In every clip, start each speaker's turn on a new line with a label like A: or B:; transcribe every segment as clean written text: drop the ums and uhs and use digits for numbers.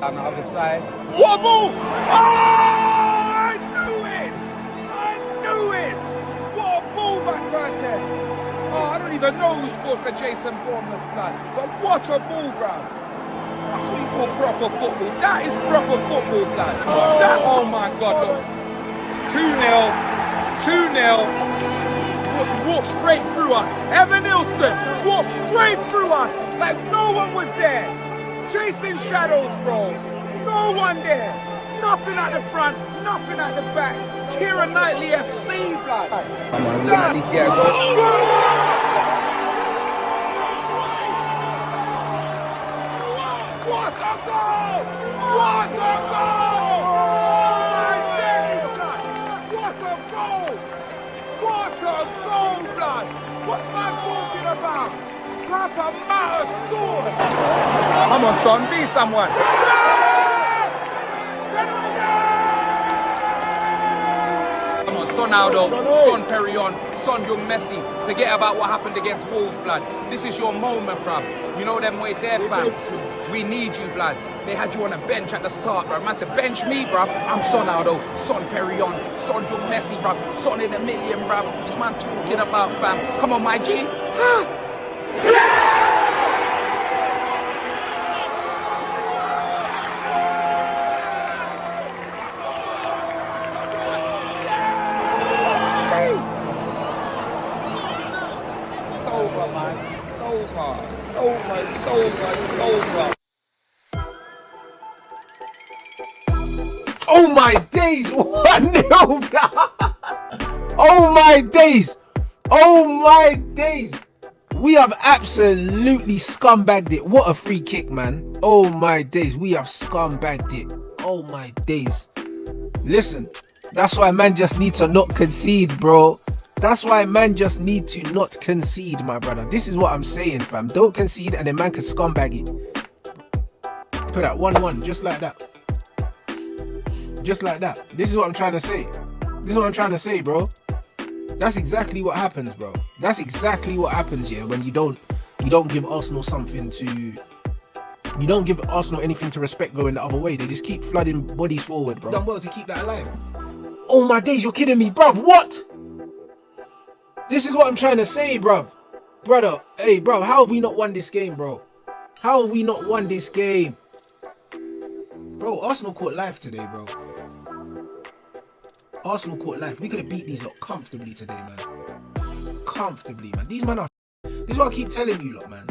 A: On the other side. Wobble! Oh, I knew it! I knew it! What a ball back right there. Oh, I don't even know who scored for Jason Bournemouth, blood. But what a ball, bruv. That's what you call proper football. That is proper football, blood. Oh my God, look. 2-0. 2-0. Walked straight through us. Evan Nilsson walked straight through us like no one was there. Chasing shadows, bro. No one there. Nothing at the front, nothing at the back. Kieran Knightley FC, blood. Come on, we can at least get a goal. What a goal! What a goal! My days, blood! What a goal! What a goal, blood! What's man talking about? Papa Matter sword! Come on, son, be someone! Come on, son Aldo, son Perrion, son Young Messi. Forget about what happened against Wolves, blood. This is your moment, bruv. You know them way there, fam. We need you, blood. They had you on a bench at the start, bruv. Man said, bench me, bruv. I'm son Aldo, son Perrion, son Young Messi, bruv. Son in a million, bruv. What's man talking about, fam? Come on, my G. Sober.
B: Oh my days! 1-0! Oh my days! Oh my days! We have absolutely scumbagged it. What a free kick, man. Oh my days. We have scumbagged it. Oh my days. Listen, that's why man just need to not concede, bro. That's why man just need to not concede, my brother. This is what I'm saying, fam. Don't concede and then man can scumbag it. Put that 1-1, just like that. Just like that. This is what I'm trying to say. This is what I'm trying to say, bro. That's exactly what happens, bro. That's exactly what happens here when you don't give Arsenal something to... You don't give Arsenal anything to respect going the other way. They just keep flooding bodies forward, bro. Done well to keep that alive. Oh my days, you're kidding me, bruv. What? This is what I'm trying to say, bruv. Brother, hey, bro, how have we not won this game, bro? How have we not won this game? Bro, Arsenal caught life today, bro. Arsenal caught life. We could have beat these lot comfortably today, man. Comfortably, man. These men are... This is what I keep telling you lot, man.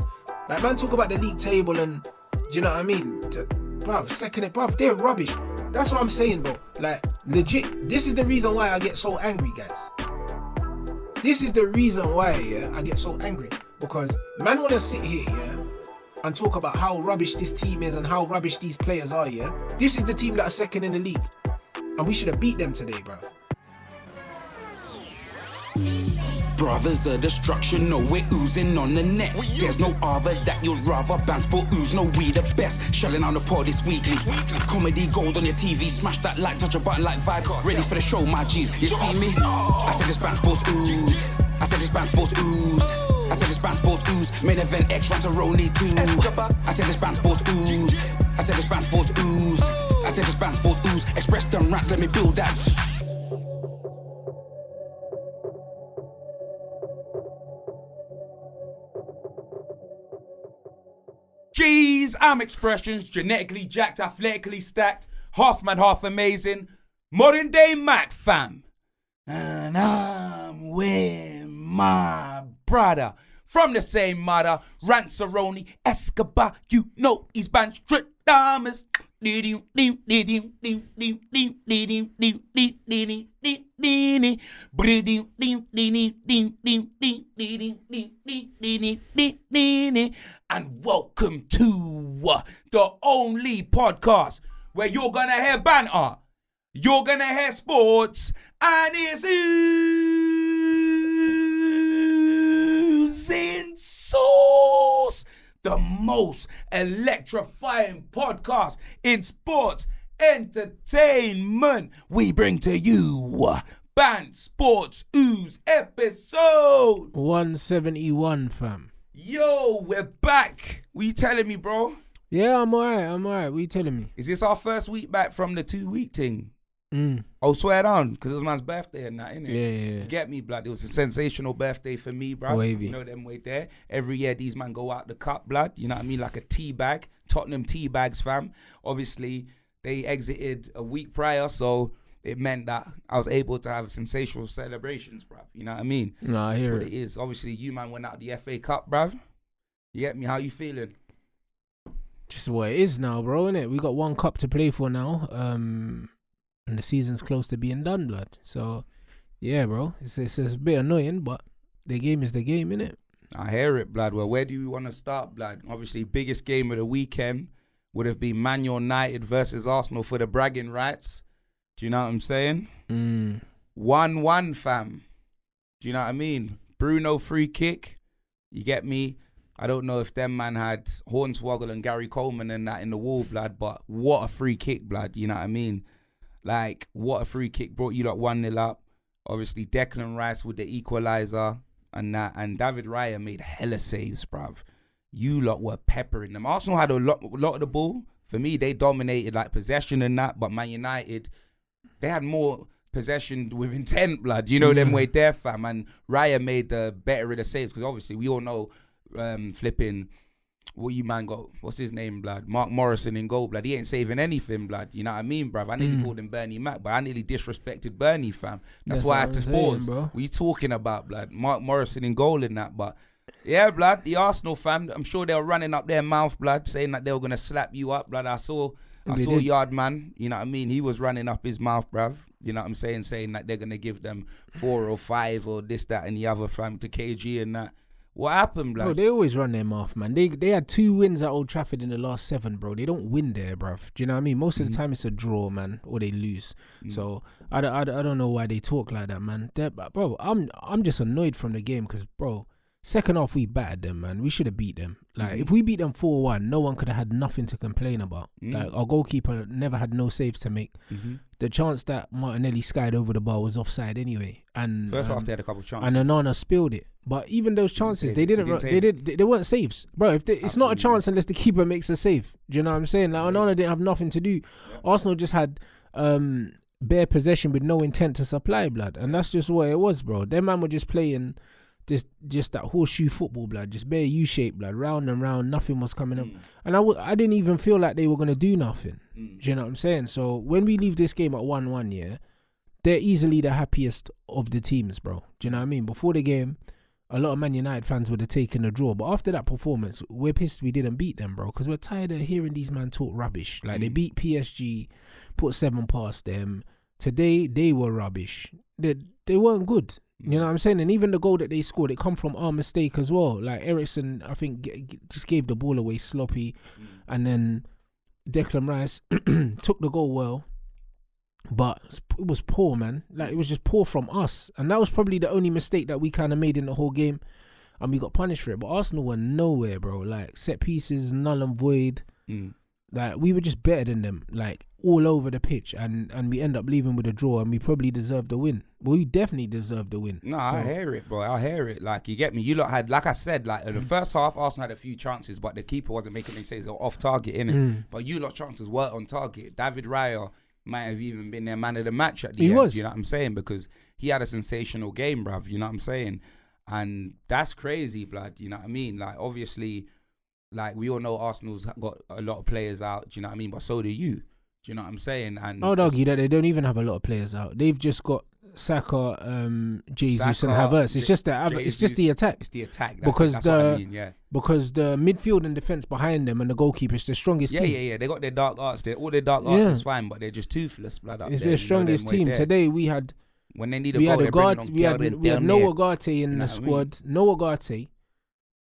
B: Like, man, talk about the league table and... Do you know what I mean? Bruv, second it, bruv, they're rubbish. That's what I'm saying, bro. Like, legit, this is the reason why I get so angry, guys. This is the reason why, yeah, I get so angry. Because man want to sit here, yeah, and talk about how rubbish this team is and how rubbish these players are, yeah. This is the team that are second in the league. And we should have beat them today, bro.
C: Brothers, the destruction, no, we're oozing on the net. There's no other that you'd rather ban sport ooze. No, we the best. Shelling on the pod this weekly. Comedy gold on your TV. Smash that like, touch a button like vibe. Ready for the show, my G's. You see me? I said this ban sports ooze. I said this ban sports ooze. I said this ban sports ooze. Main event X Rantaroni 2. I said this ban sports ooze. I said this ban sports ooze. I said this ban sports ooze. Express them rats, let me build that.
A: G's, I'm Expressions, genetically jacked, athletically stacked, half man, half amazing, modern day Mac fam. And I'm with my brother from the same mother, Ranceroni, Escobar, you know he's Banstradamus. And welcome to the only podcast where you're gonna hear banter, you're gonna hear sports, and it's oozing sauce. The most electrifying podcast in sports entertainment. We bring to you Band Sports Ooze episode
B: 171, fam.
A: Yo, we're back. What you telling me, bro?
B: Yeah, I'm alright. What you telling me?
A: Is this our first week back from the 2-week thing?
B: Mm.
A: Oh, swear down, because it was man's birthday and that, innit?
B: Yeah.
A: You get me, blood? It was a sensational birthday for me, bruv.
B: Wavy.
A: You know them way there. Every year these man go out the cup, blood. You know what I mean? Like a tea bag. Tottenham tea bags, fam. Obviously, they exited a week prior, so it meant that I was able to have sensational celebrations, bruv. You know what I mean?
B: No, I hear
A: That's what it is. Obviously, you man went out the FA Cup, bruv. You get me? How you feeling?
B: Just what it is now, bro, innit? We got one cup to play for now. And the season's close to being done, blood. So, yeah, bro. It's a bit annoying, but the game is the game, innit?
A: I hear it, blood. Well, where do you want to start, blood? Obviously, biggest game of the weekend would have been Man United versus Arsenal for the bragging rights. Do you know what I'm saying? 1-1, fam. Do you know what I mean? Bruno free kick. You get me? I don't know if them man had Hornswoggle and Gary Coleman and that in the wall, blood, but what a free kick, blood. You know what I mean? Like, what a free kick. Brought you lot 1-0 up. Obviously, Declan Rice with the equaliser and that. And David Raya made hella saves, bruv. You lot were peppering them. Arsenal had a lot of the ball. For me, they dominated, like, possession and that. But Man United, they had more possession with intent, blood. You know them way there, fam. And Raya made the better of the saves. Because, obviously, we all know flipping... What you man got? What's his name, blood? Mark Morrison in goal, blood. He ain't saving anything, blood. You know what I mean, bruv? I nearly called him Bernie Mac, but I nearly disrespected Bernie, fam. That's why I had to pause. What you talking about, blood? Mark Morrison in goal in that, but yeah, blood. The Arsenal fam, I'm sure they were running up their mouth, blood, saying that they were gonna slap you up, blood. I saw Yardman. You know what I mean? He was running up his mouth, bruv. You know what I'm saying? Saying that they're gonna give them 4 or 5 or this, that, and the other, fam, to KG and that. What happened, blood?
B: Bro, they always run their mouth, man. They had 2 wins at Old Trafford in the last 7, bro. They don't win there, bruv. Do you know what I mean? Most of the time it's a draw, man, or they lose. So I don't know why they talk like that, man. Bro, I'm just annoyed from the game because, bro, second half we battered them, man. We should have beat them. Like, if we beat them 4-1, no one could have had nothing to complain about. Like, our goalkeeper never had no saves to make. The chance that Martinelli skied over the bar was offside anyway. And
A: first half they had a couple of chances.
B: And Onana spilled it. But even those chances, they weren't saves. Bro, it's not a chance unless the keeper makes a save. Do you know what I'm saying? Like, Onana didn't have nothing to do. Arsenal just had bare possession with no intent to supply, blood. And that's just what it was, bro. Them man were just playing just that horseshoe football, blood. Just bare U-shape, blood. Round and round, nothing was coming up. And I didn't even feel like they were going to do nothing. Do you know what I'm saying? So when we leave this game at 1-1, yeah, they're easily the happiest of the teams, bro. Do you know what I mean? Before the game, a lot of Man United fans would have taken a draw. But after that performance, we're pissed we didn't beat them, bro. Because we're tired of hearing these men talk rubbish. Like, they beat PSG, put 7 past them. Today, they were rubbish. They weren't good. You know what I'm saying? And even the goal that they scored, it come from our mistake as well. Like, Ericsson, I think, just gave the ball away sloppy. And then Declan Rice took the goal well. But it was poor, man. Like, it was just poor from us. And that was probably the only mistake that we kind of made in the whole game. And we got punished for it. But Arsenal were nowhere, bro. Like, set pieces, null and void. Like, we were just better than them. Like, all over the pitch. And we end up leaving with a draw. And we probably deserved the win. Well, we definitely deserved the win.
A: No, I hear it, bro. I hear it. Like, you get me? You lot had, like I said, like, in the first half, Arsenal had a few chances. But the keeper wasn't making any saves. They were off target, innit? But you lot chances were on target. David Raya might have even been their man of the match at the end. Was. You know what I'm saying? Because he had a sensational game, bruv. You know what I'm saying? And that's crazy, blood. You know what I mean? Like, obviously, like, we all know Arsenal's got a lot of players out. Do you know what I mean? But so do you. Do you know what I'm saying? And I would argue
B: that they don't even have a lot of players out. They've just got Saka, Jesus, and Havertz. It's just the attack.
A: It's the attack.
B: Because
A: what I mean, yeah.
B: Because the midfield and defense behind them and the goalkeeper is the strongest team.
A: Yeah. They got their dark arts. All their dark arts is fine, but they're just toothless, blood.
B: It's their strongest team. Today we had
A: when they need a goal, we had
B: no Ugarte in the squad. No Ugarte,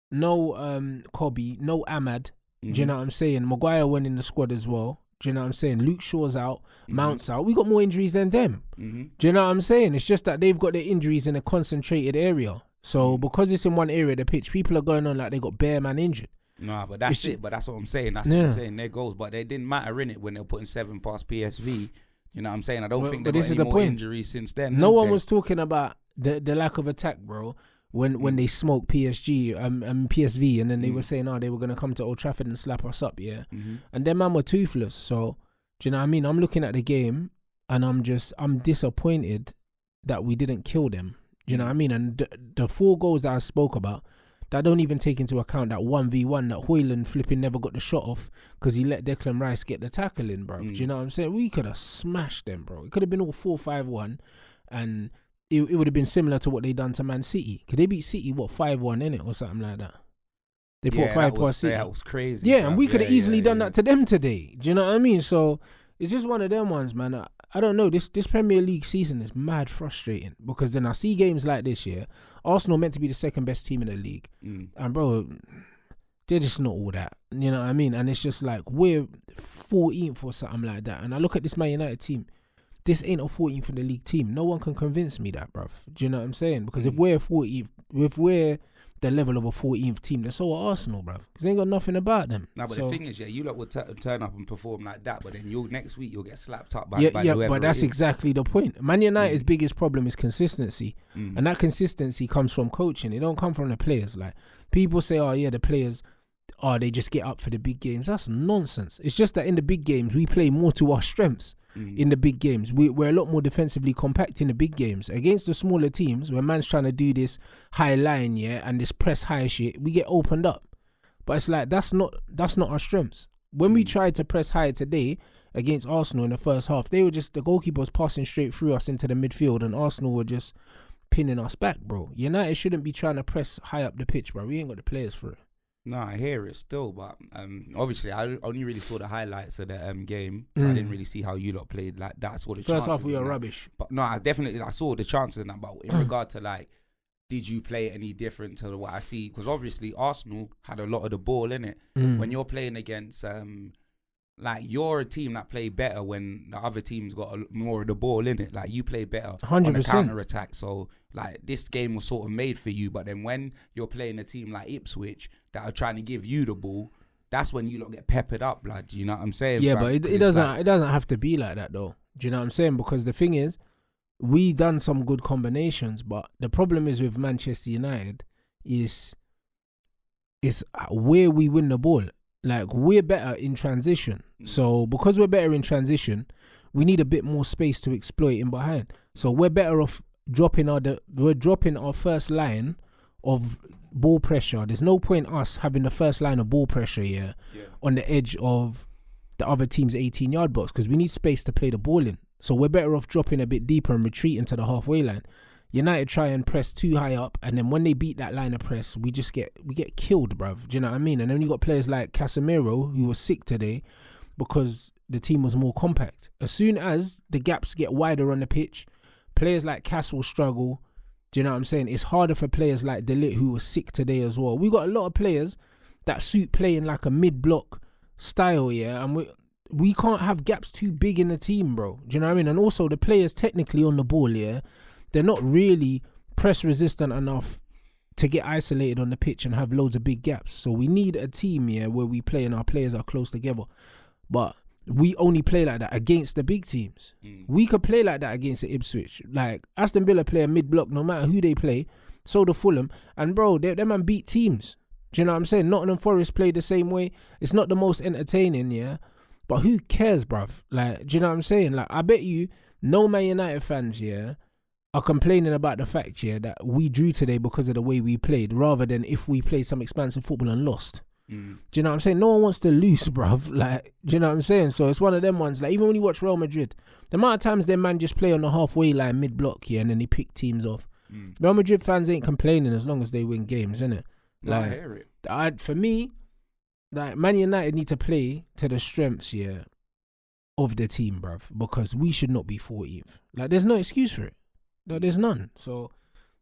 B: no Kobe, no Ahmad. Do you know what I'm saying? Maguire went in the squad as well. Do you know what I'm saying? Luke Shaw's out, Mount's out. We got more injuries than them. Do you know what I'm saying? It's just that they've got their injuries in a concentrated area. So because it's in one area of the pitch, people are going on like they got bare man injured.
A: Nah, but that's it. But that's what I'm saying. That's what I'm saying. Their goals, but they didn't matter in it when they were putting 7 past PSV. You know what I'm saying? I don't think they got any more injuries since then.
B: No one was talking about the lack of attack, bro. when they smoked PSG PSV, and then they were saying, they were gonna come to Old Trafford and slap us up, and them man were toothless. So do you know what I mean? I'm looking at the game and I'm disappointed that we didn't kill them. Do you know what I mean? And the 4 goals that I spoke about, that don't even take into account that 1v1 that Hoyland flipping never got the shot off because he let Declan Rice get the tackle in, bro. Do you know what I'm saying? We could have smashed them, bro. It could have been all 4-5-1, and it would have been similar to what they done to Man City. Because they beat City, 5-1 in it or something like that. They put 5 past City.
A: That was crazy.
B: Yeah, and we could have easily done that to them today. Do you know what I mean? So it's just one of them ones, man. I don't know. This Premier League season is mad frustrating because then I see games like this year. Arsenal meant to be the second best team in the league, and bro, they're just not all that. You know what I mean? And it's just like we're 14th or something like that. And I look at this Man United team. This ain't a 14th in the league team. No one can convince me that, bruv. Do you know what I'm saying? Because if we're 14th, if we're the level of a 14th team, then so are Arsenal, bruv. Because they ain't got nothing about them.
A: No, but the thing is, you lot will turn up and perform like that, but then next week you'll get slapped up by
B: whoever. But that's exactly the point. Man United's biggest problem is consistency, and that consistency comes from coaching. It don't come from the players. Like people say, the players, they just get up for the big games. That's nonsense. It's just that in the big games we play more to our strengths. In the big games, we're a lot more defensively compact in the big games. Against the smaller teams, where man's trying to do this high line, and this press high shit, we get opened up. But it's like that's not our strengths. When we tried to press high today against Arsenal in the first half, the goalkeeper was passing straight through us into the midfield, and Arsenal were just pinning us back, bro. United shouldn't be trying to press high up the pitch, bro. We ain't got the players for it.
A: No, I hear it still, but obviously I only really saw the highlights of the game, so I didn't really see how you lot played. Like that, I saw the
B: first
A: chances
B: half we were
A: that.
B: rubbish.
A: But no, I saw the chances in that. But in regard to like, did you play any different to what I see? Because obviously Arsenal had a lot of the ball in it. When you're playing against like you're a team that play better when the other team's got more of the ball in it. Like you play better
B: 100%.
A: on the counter attack. So like this game was sort of made for you. But then when you're playing a team like Ipswich that are trying to give you the ball, that's when you lot get peppered up, blood. You know what I'm saying?
B: Yeah, but it doesn't have to be like that though. Do you know what I'm saying? Because the thing is, we done some good combinations, but the problem is with Manchester United is where we win the ball. Like we're better in transition. So because we're better in transition, we need a bit more space to exploit in behind. So we're better off dropping our first line of ball pressure. There's no point us having the first line of ball pressure on the edge of the other team's 18-yard box because we need space to play the ball in. So we're better off dropping a bit deeper and retreating to the halfway line. United try and press too high up, and then when they beat that line of press, we get killed, bruv. Do you know what I mean? And then you got players like Casemiro, who was sick today because the team was more compact. As soon as the gaps get wider on the pitch, players like Cass will struggle. Do you know what I'm saying? It's harder for players like De Ligt, who was sick today as well. We got a lot of players that suit playing like a mid-block style, and we can't have gaps too big in the team, bro. Do you know what I mean? And also the players technically on the ball, they're not really press resistant enough to get isolated on the pitch and have loads of big gaps. So we need a team where we play and our players are close together. But we only play like that against the big teams. We could play like that against the Ipswich. Like Aston Villa play a mid-block no matter who they play. So do Fulham. And bro, them man beat teams. Do you know what I'm saying? Nottingham Forest played the same way. It's not the most entertaining, but who cares, bruv? Like, do you know what I'm saying? Like, I bet you no Man United fans, are complaining about the fact, that we drew today because of the way we played, rather than if we played some expansive football and lost. Do you know what I'm saying? No one wants to lose, bruv. Like, do you know what I'm saying? So it's one of them ones. Like, even when you watch Real Madrid, the amount of times their man just play on the halfway line, mid-block, and then they pick teams off. Real Madrid fans ain't complaining as long as they win games, innit? Like,
A: I hear it.
B: For me, like, Man United need to play to the strengths, of the team, bruv, because we should not be 14th. Like, there's no excuse for it. No, there's none. So,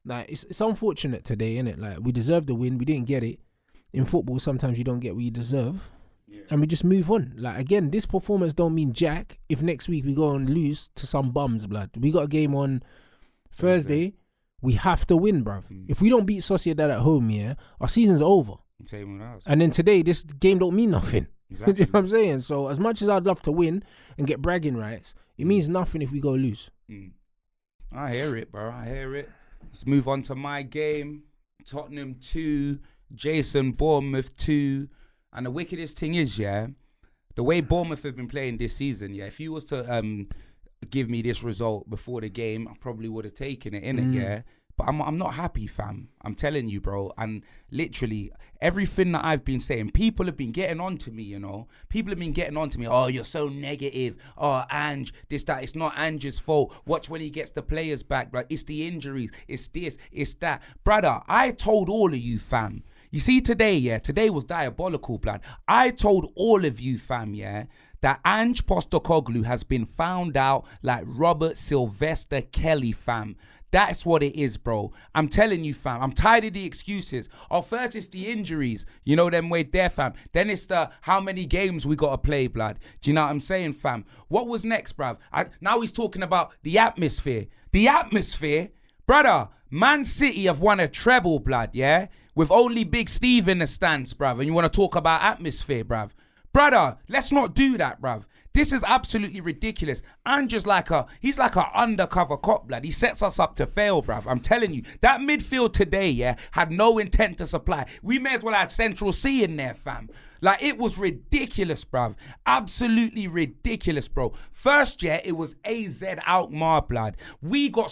B: like, it's unfortunate today, innit? Like, we deserve the win. We didn't get it. In football, sometimes you don't get what you deserve. And we just move on. Like, again, this performance don't mean jack if next week we go and lose to some bums, blood. We got a game on Thursday. We have to win, bruv. If we don't beat Sociedad at home, our season's over.
A: Same with us.
B: And then today, this game don't mean nothing.
A: Exactly.
B: You know what I'm saying? So, as much as I'd love to win and get bragging rights, it means nothing if we go lose.
A: I hear it, bro. I hear it. Let's move on to my game. Tottenham 2, Jason Bournemouth 2. And the wickedest thing is, yeah, the way Bournemouth have been playing this season, yeah, if you was to give me this result before the game, I probably would have taken it, innit, yeah? But I'm not happy, fam. I'm telling you, bro. And literally, everything that I've been saying, people have been getting on to me, you know. People have been getting on to me. Oh, you're so negative. Oh, Ange, this, that. It's not Ange's fault. Watch when he gets the players back. Like, it's the injuries. It's this. It's that. Brother, I told all of you, fam. You see today, yeah, today was diabolical, blood. I told all of you, fam, yeah, that Ange Postecoglou has been found out like Robert Sylvester Kelly, fam. That's what it is, bro. I'm telling you, fam. I'm tired of the excuses. Oh, first it's the injuries. You know them way there, fam. Then it's the how many games we got to play, blood. Do you know what I'm saying, fam? What was next, bruv? Now he's talking about the atmosphere. The atmosphere? Brother, Man City have won a treble, blood, yeah? With only Big Steve in the stands, bruv. And you want to talk about atmosphere, bruv. Brother, let's not do that, bruv. This is absolutely ridiculous. Ange's he's like a undercover cop, blood. He sets us up to fail, bruv. I'm telling you, that midfield today, yeah, had no intent to supply. We may as well have Central C in there, fam. Like, it was ridiculous, bruv. Absolutely ridiculous, bro. First, yeah, it was AZ Alkmaar, blood. We got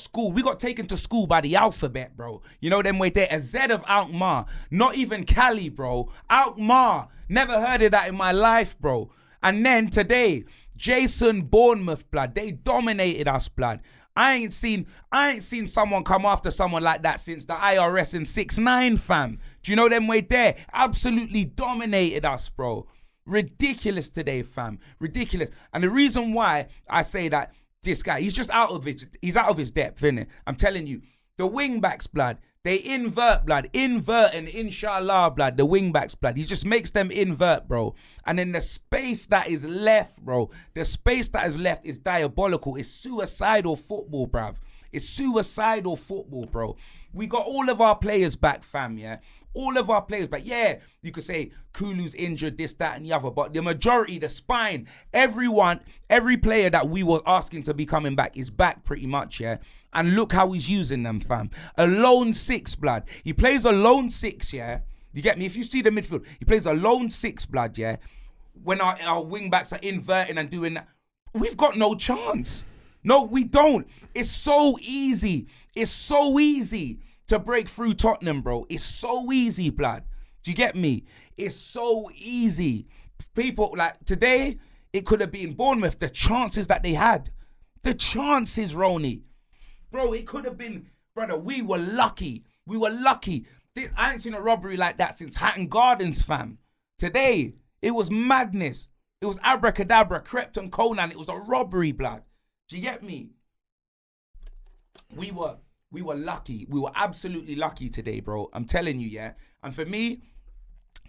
A: taken to school by the alphabet, bro. You know them way there. A Z of Alkmaar. Not even Cali, bro. Alkmaar. Never heard of that in my life, bro. And then today, Jason Bournemouth, blood. They dominated us, blood. I ain't seen someone come after someone like that since the IRS in 6'9", fam. Do you know them way there? Absolutely dominated us, bro. Ridiculous today, fam. Ridiculous. And the reason why I say that this guy, he's out of his depth, innit? I'm telling you, the wing backs, blood. They invert, blood. Invert and inshallah, blood. The wing backs, blood. He just makes them invert, bro. And then the space that is left, bro. The space that is left is diabolical. It's suicidal football, bruv. It's suicidal football, bro. We got all of our players back, fam, yeah? All of our players back. Yeah, you could say Kulu's injured, this, that, and the other. But the majority, the spine, every player that we were asking to be coming back is back pretty much, yeah? And look how he's using them, fam. A lone six, blood. He plays a lone six, yeah? You get me? If you see the midfield, he plays a lone six, blood, yeah? When our wing backs are inverting and doing that, we've got no chance. No, we don't. It's so easy. It's so easy to break through Tottenham, bro. It's so easy, blood. Do you get me? It's so easy. People, like, today, it could have been Bournemouth. The chances that they had. The chances, Ronnie. Bro, it could have been, brother, we were lucky. We were lucky. I ain't seen a robbery like that since Hatton Gardens, fam. Today, it was madness. It was abracadabra, crept and Conan. It was a robbery, blood. Do you get me? We were lucky. We were absolutely lucky today, bro. I'm telling you, yeah. And for me,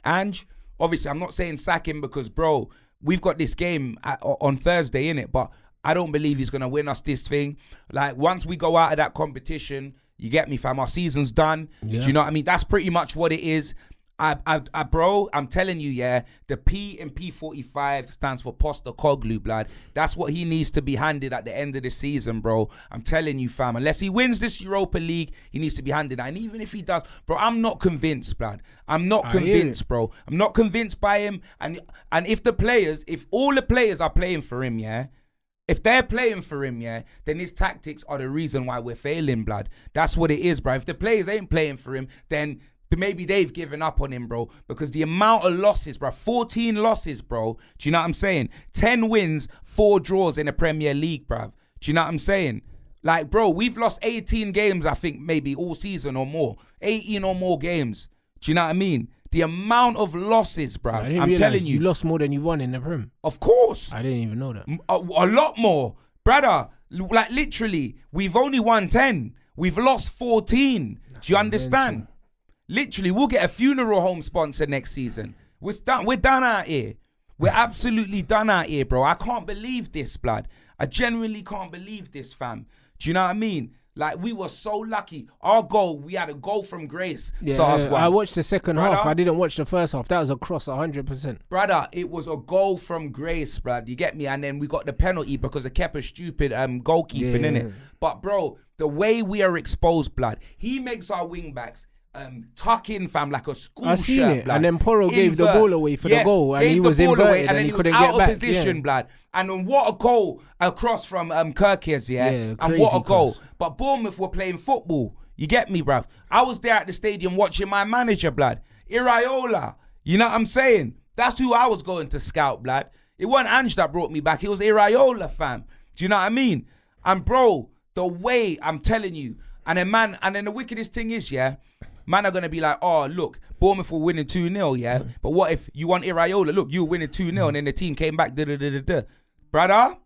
A: Ange, obviously, I'm not saying sack him because, bro, we've got this game on Thursday, innit? But I don't believe he's going to win us this thing. Like, once we go out of that competition, you get me, fam, our season's done. Yeah. Do you know what I mean? That's pretty much what it is. Bro, I'm telling you, yeah, the P in P45 stands for Postecoglou, blood. That's what he needs to be handed at the end of the season, bro. I'm telling you, fam. Unless he wins this Europa League, he needs to be handed that. And even if he does, bro, I'm not convinced, blood. I'm not convinced, bro. I'm not convinced by him. And if all the players are playing for him, yeah, if they're playing for him, yeah, then his tactics are the reason why we're failing, blood. That's what it is, bro. If the players ain't playing for him, then maybe they've given up on him, bro. Because the amount of losses, bro, 14 losses, bro. Do you know what I'm saying? 10 wins, 4 draws in the Premier League, bro. Do you know what I'm saying? Like, bro, we've lost 18 games, I think, maybe all season or more. 18 or more games. Do you know what I mean? The amount of losses, bro. I'm telling you.
B: You lost more than you won in the Prem.
A: Of course.
B: I didn't even know that.
A: A lot more. Brother, like literally, we've only won 10. We've lost 14. Do you understand? Literally, we'll get a funeral home sponsor next season. We're done out here. We're absolutely done out here, bro. I can't believe this, blood. I genuinely can't believe this, fam. Do you know what I mean? Like, we were so lucky. Our goal, we had a goal from grace.
B: Yeah, I watched the second half. I didn't watch the first half. That was a cross 100%.
A: Brother, it was a goal from grace, bruh. You get me? And then we got the penalty because of Kepa's stupid goalkeeping, innit? But, bro, the way we are exposed, blood, he makes our wing backs tuck in, fam, like a school
B: I seen
A: shirt,
B: it.
A: blood.
B: And then Porro gave the ball away for the goal, and
A: gave
B: he
A: the
B: was
A: ball
B: inverted
A: away,
B: and
A: then
B: he couldn't
A: was
B: get
A: out
B: back.
A: of position,
B: Yeah.
A: blood. And then what a goal across from Kirkies,
B: Yeah,
A: and
B: crazy
A: what a goal.
B: cross.
A: But Bournemouth were playing football. You get me, bruv? I was there at the stadium watching my manager, blood. Iraola. You know what I'm saying? That's who I was going to scout, blood. It wasn't Ange that brought me back. It was Iraola, fam. Do you know what I mean? And bro, the way I'm telling you, and then the wickedest thing is, man are gonna be like, oh look, Bournemouth were winning 2-0, But what if you want Iraola? Look, you were winning 2-0, and then the team came back, brother.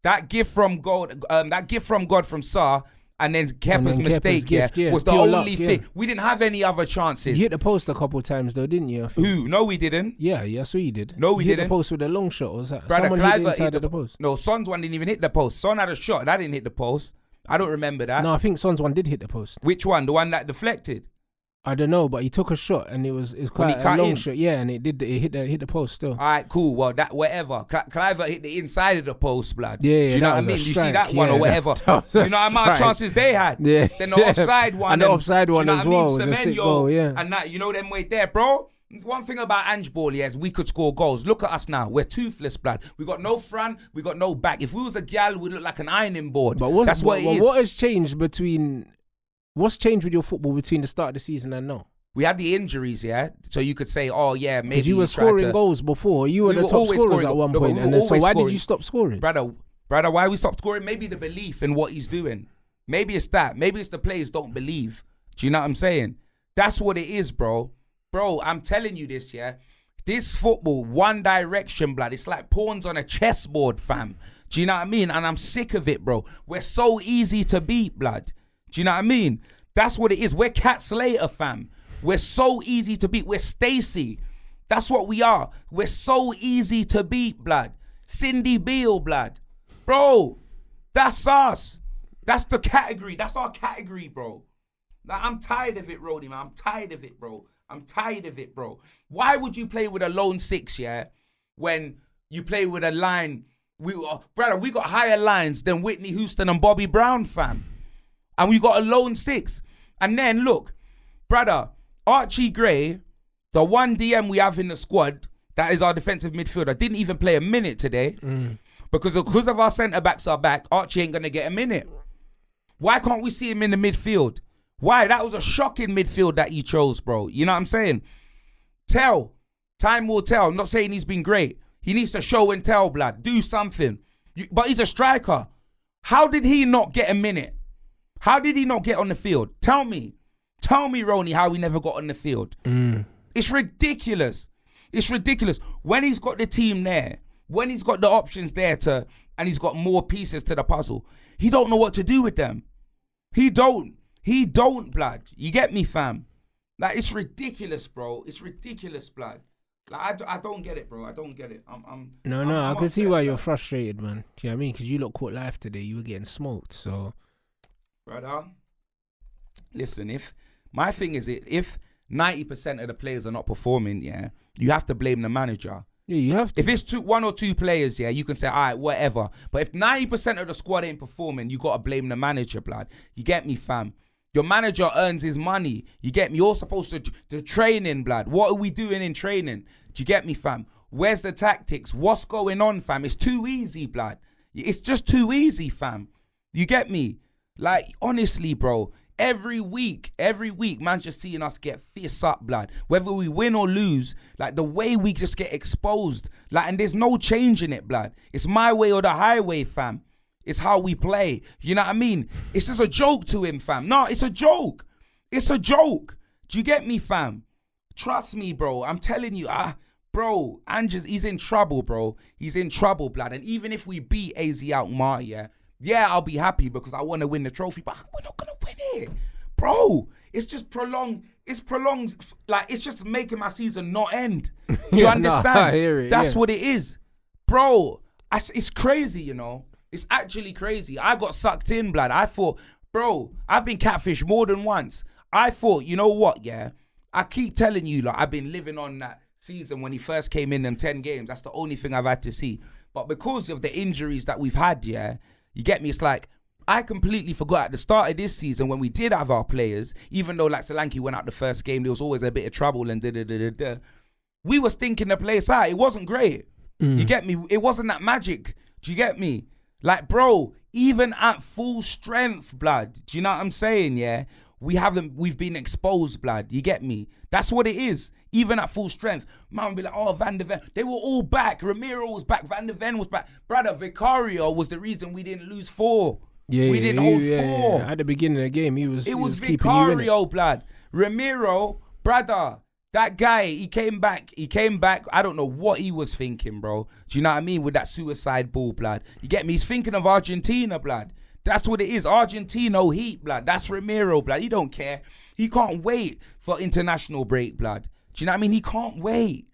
A: That gift from God, from Sarr, and then Kepa's mistake,
B: gift,
A: was the
B: pure
A: only
B: luck,
A: thing. We didn't have any other chances.
B: You hit the post a couple of times though, didn't you?
A: Who? No, we didn't.
B: Yeah, so you did.
A: No, we
B: you hit
A: didn't.
B: the post with a long shot, or was that?
A: Brother,
B: Someone hit
A: Cliver
B: inside of the post.
A: No, Son's one didn't even hit the post. Son had a shot, that didn't hit the post. I don't remember that.
B: No, I think Son's one did hit the post.
A: Which one? The one that deflected?
B: I don't know, but he took a shot and it's quite a long shot. Yeah, and it hit the post still.
A: All right, cool. Well, that whatever. Cliver hit the inside of the post, blood.
B: Yeah,
A: do you know what I mean? You see that one or whatever. You know how much chances they had.
B: Yeah.
A: Then the offside one.
B: And the offside one as well was a sick goal, yeah.
A: And that, you know them way there, bro. One thing about Ange Ball, is we could score goals. Look at us now. We're toothless, blood. We got no front. We got no back. If we was a gal, we'd look like an ironing board.
B: But
A: that's what it is.
B: What has changed what's changed with your football between the start of the season and now?
A: We had the injuries, so you could say, oh yeah, maybe
B: because you were scoring goals before. You were the top scorers at one point, and then so why did you stop scoring,
A: brother? Why we stopped scoring? Maybe the belief in what he's doing. Maybe it's that. Maybe it's the players don't believe. Do you know what I'm saying? That's what it is, bro. Bro, I'm telling you this, This football, one direction, blood. It's like pawns on a chessboard, fam. Do you know what I mean? And I'm sick of it, bro. We're so easy to beat, blood. Do you know what I mean? That's what it is. We're Cat Slater, fam. We're so easy to beat. We're Stacy. That's what we are. We're so easy to beat, blood. Cindy Beale, blood. Bro, that's us. That's the category. That's our category, bro. Like, I'm tired of it, Roddy, man. I'm tired of it, bro. I'm tired of it, bro. Why would you play with a lone six, when you play with a line? Brother, we got higher lines than Whitney Houston and Bobby Brown, fam. And we got a lone six. And then, look, brother, Archie Gray, the one DM we have in the squad, that is our defensive midfielder, didn't even play a minute today. Because of our centre-backs are back, Archie ain't going to get a minute. Why can't we see him in the midfield? Why? That was a shocking midfield that he chose, bro. You know what I'm saying? Time will tell. I'm not saying he's been great. He needs to show and tell, blood. Do something. But he's a striker. How did he not get a minute? How did he not get on the field? Tell me, Ronnie, how he never got on the field. It's ridiculous. It's ridiculous. When he's got the team there, when he's got the options there and he's got more pieces to the puzzle, he don't know what to do with them. He don't, blood. You get me, fam? Like, it's ridiculous, bro. It's ridiculous, blood. Like, I don't get it, bro. I don't get it.
B: I can see why you're frustrated, man. Do you know what I mean? Because you lot caught life today. You were getting smoked, so.
A: Brother, listen, my thing is, if 90% of the players are not performing, you have to blame the manager.
B: Yeah, you have to.
A: If it's one or two players, you can say, all right, whatever. But if 90% of the squad ain't performing, you got to blame the manager, blood. You get me, fam? Your manager earns his money. You get me? You're supposed to training, blood. What are we doing in training? Do you get me, fam? Where's the tactics? What's going on, fam? It's too easy, blood. It's just too easy, fam. You get me? Like, honestly, bro, every week, man's just seeing us get fists up, blood. Whether we win or lose, like, the way we just get exposed, like, and there's no change in it, blood. It's my way or the highway, fam. It's how we play. You know what I mean? It's just a joke to him, fam. No, it's a joke. It's a joke. Do you get me, fam? Trust me, bro. I'm telling you, bro, he's in trouble, bro. He's in trouble, blood. And even if we beat AZ Alkmaar, I'll be happy because I want to win the trophy, but we're not going to win it. Bro, it's just prolonged. It's prolonged. Like, it's just making my season not end. Do you understand?
B: I hear it,
A: That's what it is. Bro, it's crazy, you know. It's actually crazy. I got sucked in, blood. I thought, bro, I've been catfished more than once. I thought, you know what, I keep telling you, like, I've been living on that season when he first came in them 10 games. That's the only thing I've had to see. But because of the injuries that we've had, you get me? It's like, I completely forgot at the start of this season when we did have our players, even though like Solanke went out the first game, there was always a bit of trouble and da-da-da-da-da. We was thinking the place out. It wasn't great. You get me? It wasn't that magic. Do you get me? Like, bro, even at full strength, blood. Do you know what I'm saying? Yeah, we've been exposed, blood. You get me? That's what it is. Even at full strength, man would be like, oh, Van de Ven. They were all back. Ramiro was back. Van de Ven was back. Brother, Vicario was the reason we didn't lose 4. We didn't hold 4.
B: At the beginning of the game, he was keeping
A: Vicario, blood. Ramiro, brother. That guy, he came back. I don't know what he was thinking, bro. Do you know what I mean? With that suicide ball, blood. You get me? He's thinking of Argentina, blood. That's what it is. Argentino heat, blood. That's Ramiro, blood. He don't care. He can't wait for international break, blood. Do you know what I mean? He can't wait.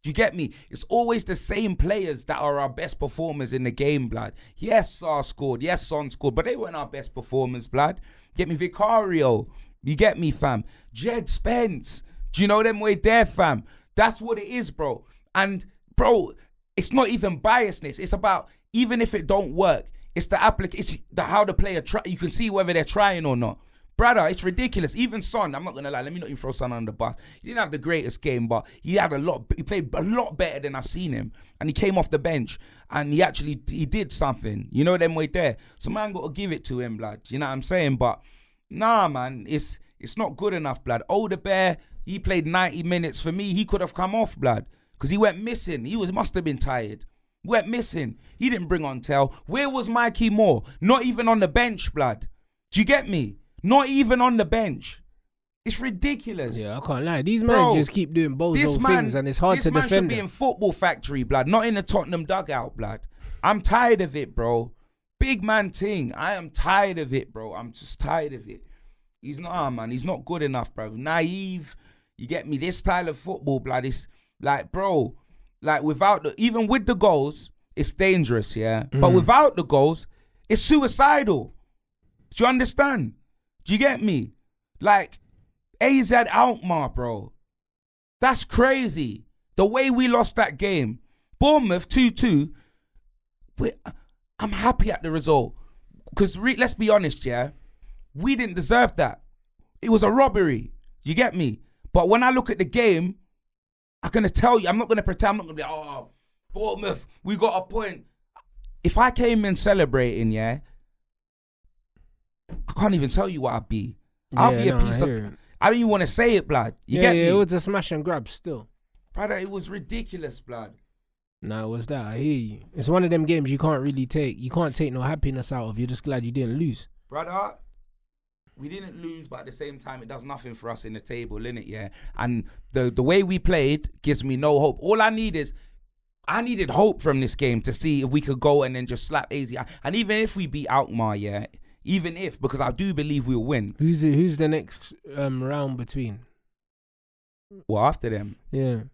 A: Do you get me? It's always the same players that are our best performers in the game, blood. Yes, Sar scored. Yes, Son scored. But they weren't our best performers, blood. Get me? Vicario. You get me, fam? Jed Spence. Do you know them way there, fam? That's what it is, bro. And, bro, it's not even biasness. It's about, even if it don't work, it's the it's how the player try. You can see whether they're trying or not. Brother, it's ridiculous. Even Son, I'm not going to lie, let me not even throw Son on the bus. He didn't have the greatest game, but he played a lot better than I've seen him. And he came off the bench and he did something. You know them way there. So man got to give it to him, blood. You know what I'm saying? But nah, man, it's not good enough, blood. Older Bear, he played 90 minutes. For me, he could have come off, blood. Because he went missing. Must have been tired. Went missing. He didn't bring on Tell. Where was Mikey Moore? Not even on the bench, blood. Do you get me? Not even on the bench. It's ridiculous.
B: Yeah, I can't lie. These men just keep doing both those things and it's hard to defend.
A: This man should be in Football Factory, blood. Not in the Tottenham dugout, blood. I'm tired of it, bro. Big man ting. I am tired of it, bro. I'm just tired of it. He's not good enough, bro. Naive. You get me? This style of football, blood, is like, bro, like even with the goals, it's dangerous, yeah? But without the goals, it's suicidal. Do you understand? Do you get me? Like, AZ Alkmaar, bro. That's crazy. The way we lost that game. Bournemouth 2-2. I'm happy at the result. Because let's be honest, yeah? We didn't deserve that. It was a robbery. You get me? But when I look at the game, I'm going to tell you, I'm not going to pretend, I'm not going to be like, oh, Bournemouth, we got a point. If I came in celebrating, yeah, I can't even tell you what I'd be. I'll be a piece of... I don't even want to say it, blood. You get me?
B: It was a smash and grab still.
A: Brother, it was ridiculous, blood.
B: No, it was that. I hear you. It's one of them games you can't really take. You can't take no happiness out of. You're just glad you didn't lose.
A: Brother, we didn't lose, but at the same time, it does nothing for us in the table, innit? Yeah. And the way we played gives me no hope. All I need is... I needed hope from this game to see if we could go and then just slap AZ. And even if we beat Alkmaar, yeah... Even if, because I do believe we'll win.
B: Who's the next round between?
A: Well, after them.
B: Yeah.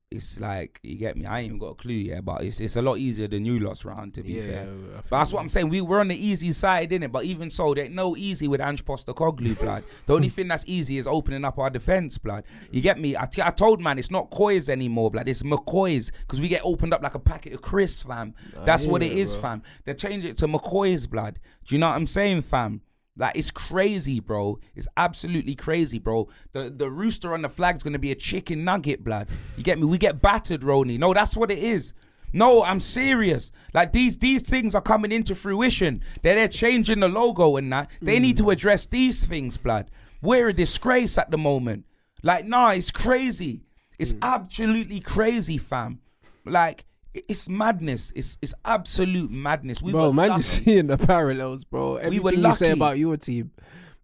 A: It's like, you get me? I ain't even got a clue yet, but it's a lot easier than you lot's round, to be fair. But that's what I'm saying. We're on the easy side, innit? But even so, there ain't no easy with Ange Postecoglou, blood. The only thing that's easy is opening up our defence, blood. You get me? I told, man, it's not Coys anymore, blood. It's McCoys, because we get opened up like a packet of crisps, fam. That's what it is, bro. Fam. They change it to McCoys, blood. Do you know what I'm saying, fam? Like, it's crazy, bro. It's absolutely crazy, bro. The rooster on the flag's going to be a chicken nugget, blood. You get me? We get battered, Ronnie. No, that's what it is. No, I'm serious. Like, these things are coming into fruition. They're changing the logo and that. They need to address these things, blood. We're a disgrace at the moment. Like, nah, it's crazy. It's absolutely crazy, fam. Like... It's madness. It's absolute madness.
B: Bro, man, just seeing the parallels, bro. Everything
A: we were lucky.
B: You say about your team,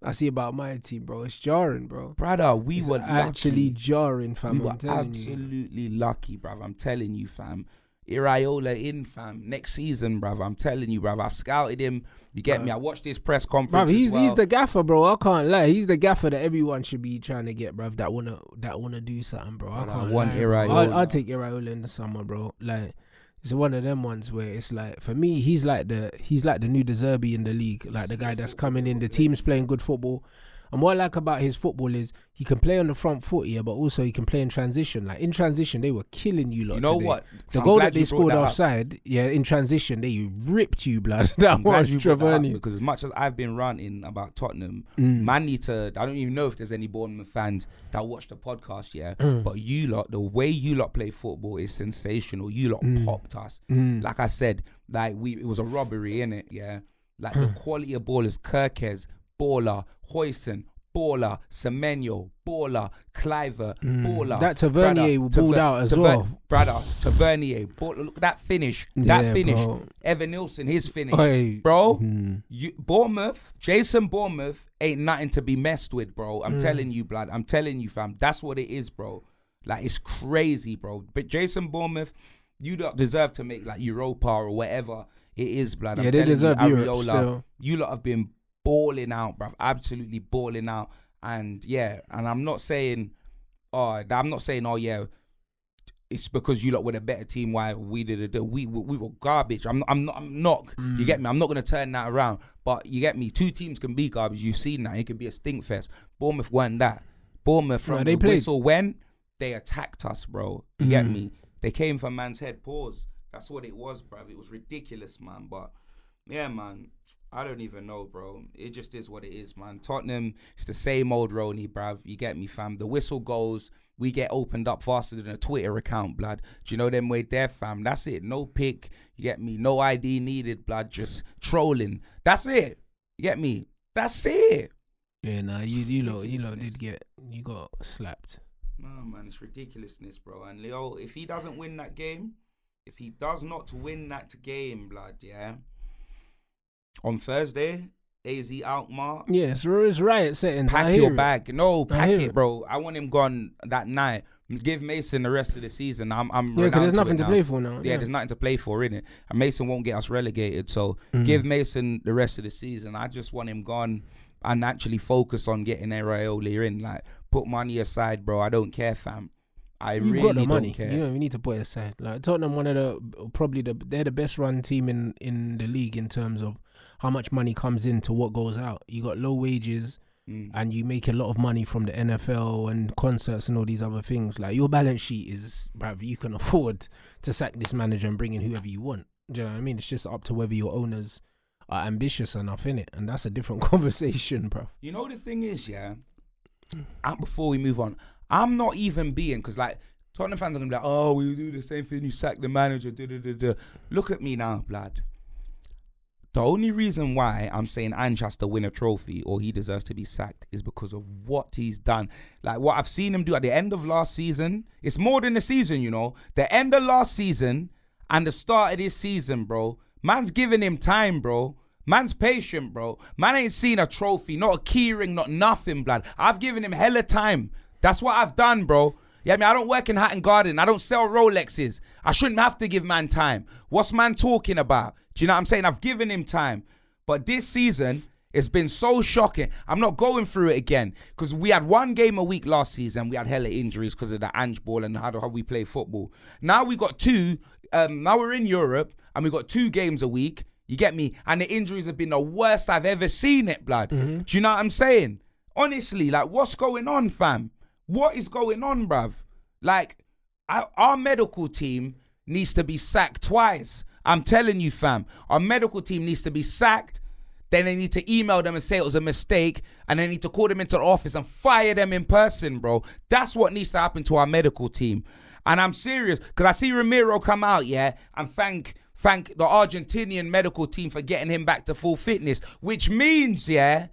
B: I see about my team, bro. It's jarring, bro.
A: Brother, we were
B: actually jarring, fam.
A: We were absolutely lucky, bruv. I'm telling you, fam. Iraola in, fam. Next season, bruv. I'm telling you, bruv. I've scouted him. You get me? I watched his press conference.
B: Bruv, he's the gaffer, bro. I can't lie. He's the gaffer that everyone should be trying to get, bruv. That wanna do something, bro. I can't lie.
A: Iraola.
B: I'll take Iraola in the summer, bro. Like, it's one of them ones where it's like, for me, he's like the new De Zerbi in the league, like the guy that's coming in. The team's playing good football. And what I like about his football is he can play on the front foot, yeah, but also he can play in transition. Like in transition, they were killing you lot.
A: You know
B: today.
A: what?
B: The
A: I'm
B: goal
A: glad
B: that they
A: you brought
B: scored
A: that up.
B: offside, yeah, in transition, they ripped you, blood. That
A: I'm glad
B: was
A: you brought that up,
B: Trevernier.
A: because as much as I've been ranting about Tottenham,
B: Mm.
A: man need to. I don't even know if there's any Bournemouth fans that watch the podcast, yeah.
B: Mm.
A: But you lot, the way you lot play football is sensational. You lot popped us. Like I said, like it was a robbery, innit? Yeah. Like the quality of ballers: Kirkes, baller; Hoyson, baller; Semenyo, baller; Cliver, baller.
B: That Tavernier balled out as well.
A: Brother, Tavernier, baller. Look at that finish. That finish.
B: Bro.
A: Evan Nilsson, his finish.
B: Oi.
A: Bro, Jason Bournemouth ain't nothing to be messed with, bro. I'm telling you, blood. I'm telling you, fam. That's what it is, bro. Like, it's crazy, bro. But Jason Bournemouth, you don't deserve to make like Europa or whatever it is, blood.
B: Yeah,
A: I'm
B: they
A: telling
B: deserve
A: you,
B: Europe still.
A: you lot have been balling out, bruv. Absolutely balling out. And yeah, and I'm not saying, oh yeah, it's because you lot were the better team why we did it. We were garbage. I'm not. You get me? I'm not gonna turn that around. But you get me? Two teams can be garbage. You've seen that. It could be a stink fest. Bournemouth weren't that. Bournemouth from the whistle when they attacked us, bro. You get me? They came for man's head. Pause. That's what it was, bruv. It was ridiculous, man. But yeah, man, I don't even know, bro. It just is what it is, man. Tottenham, it's the same old Rony, bruv. You get me, fam. The whistle goes, we get opened up faster than a Twitter account, blood. Do you know them way there, fam? That's it. No pick, you get me? No ID needed, blood. Just trolling. That's it. You get me? That's it.
B: Yeah, nah, you got slapped.
A: No, man, it's ridiculousness, bro. And Leo, if he doesn't win that game, if he does not win that game, blood, yeah, on Thursday, AZ Alkmaar.
B: Yeah, it's riot settings.
A: Pack your bag. No, pack
B: hear
A: it, bro. I want him gone that night. Give Mason the rest of the season. I'm
B: Yeah, because there's nothing to play for now.
A: Yeah, there's nothing to play for, innit? And Mason won't get us relegated. So give Mason the rest of the season. I just want him gone and actually focus on getting Areola in. Like, put money aside, bro. I don't care, fam.
B: You've
A: really
B: got the money.
A: don't care.
B: You know, we need to put it aside. Like Tottenham, they're the best run team in the league in terms of how much money comes in to what goes out. You got low wages and you make a lot of money from the NFL and concerts and all these other things. Like your balance sheet is, bruv, you can afford to sack this manager and bring in whoever you want. Do you know what I mean? It's just up to whether your owners are ambitious enough, innit? And that's a different conversation, bruv.
A: You know the thing is, yeah, before we move on, I'm not even being, because like Tottenham fans are going to be like, oh, we do the same thing, you sack the manager, Look at me now, blood. The only reason why I'm saying Ange has to win a trophy or he deserves to be sacked is because of what he's done. Like what I've seen him do at the end of last season. It's more than the season, you know. The end of last season and the start of this season, bro. Man's giving him time, bro. Man's patient, bro. Man ain't seen a trophy, not a key ring, not nothing, blood. I've given him hella time. That's what I've done, bro. Yeah, I mean, I don't work in Hatton Garden. I don't sell Rolexes. I shouldn't have to give man time. What's man talking about? Do you know what I'm saying? I've given him time. But this season, it's been so shocking. I'm not going through it again because we had one game a week last season. We had hella injuries because of the Ange ball and how we play football. Now we got two. Now we're in Europe and we got 2 games a week. You get me? And the injuries have been the worst I've ever seen it, blood. Do you know what I'm saying? Honestly, like, what's going on, fam? What is going on, bruv? Like, our medical team needs to be sacked twice. I'm telling you, fam. Our medical team needs to be sacked. Then they need to email them and say it was a mistake. And they need to call them into the office and fire them in person, bro. That's what needs to happen to our medical team. And I'm serious, because I see Ramiro come out, yeah, and thank the Argentinian medical team for getting him back to full fitness. Which means, yeah,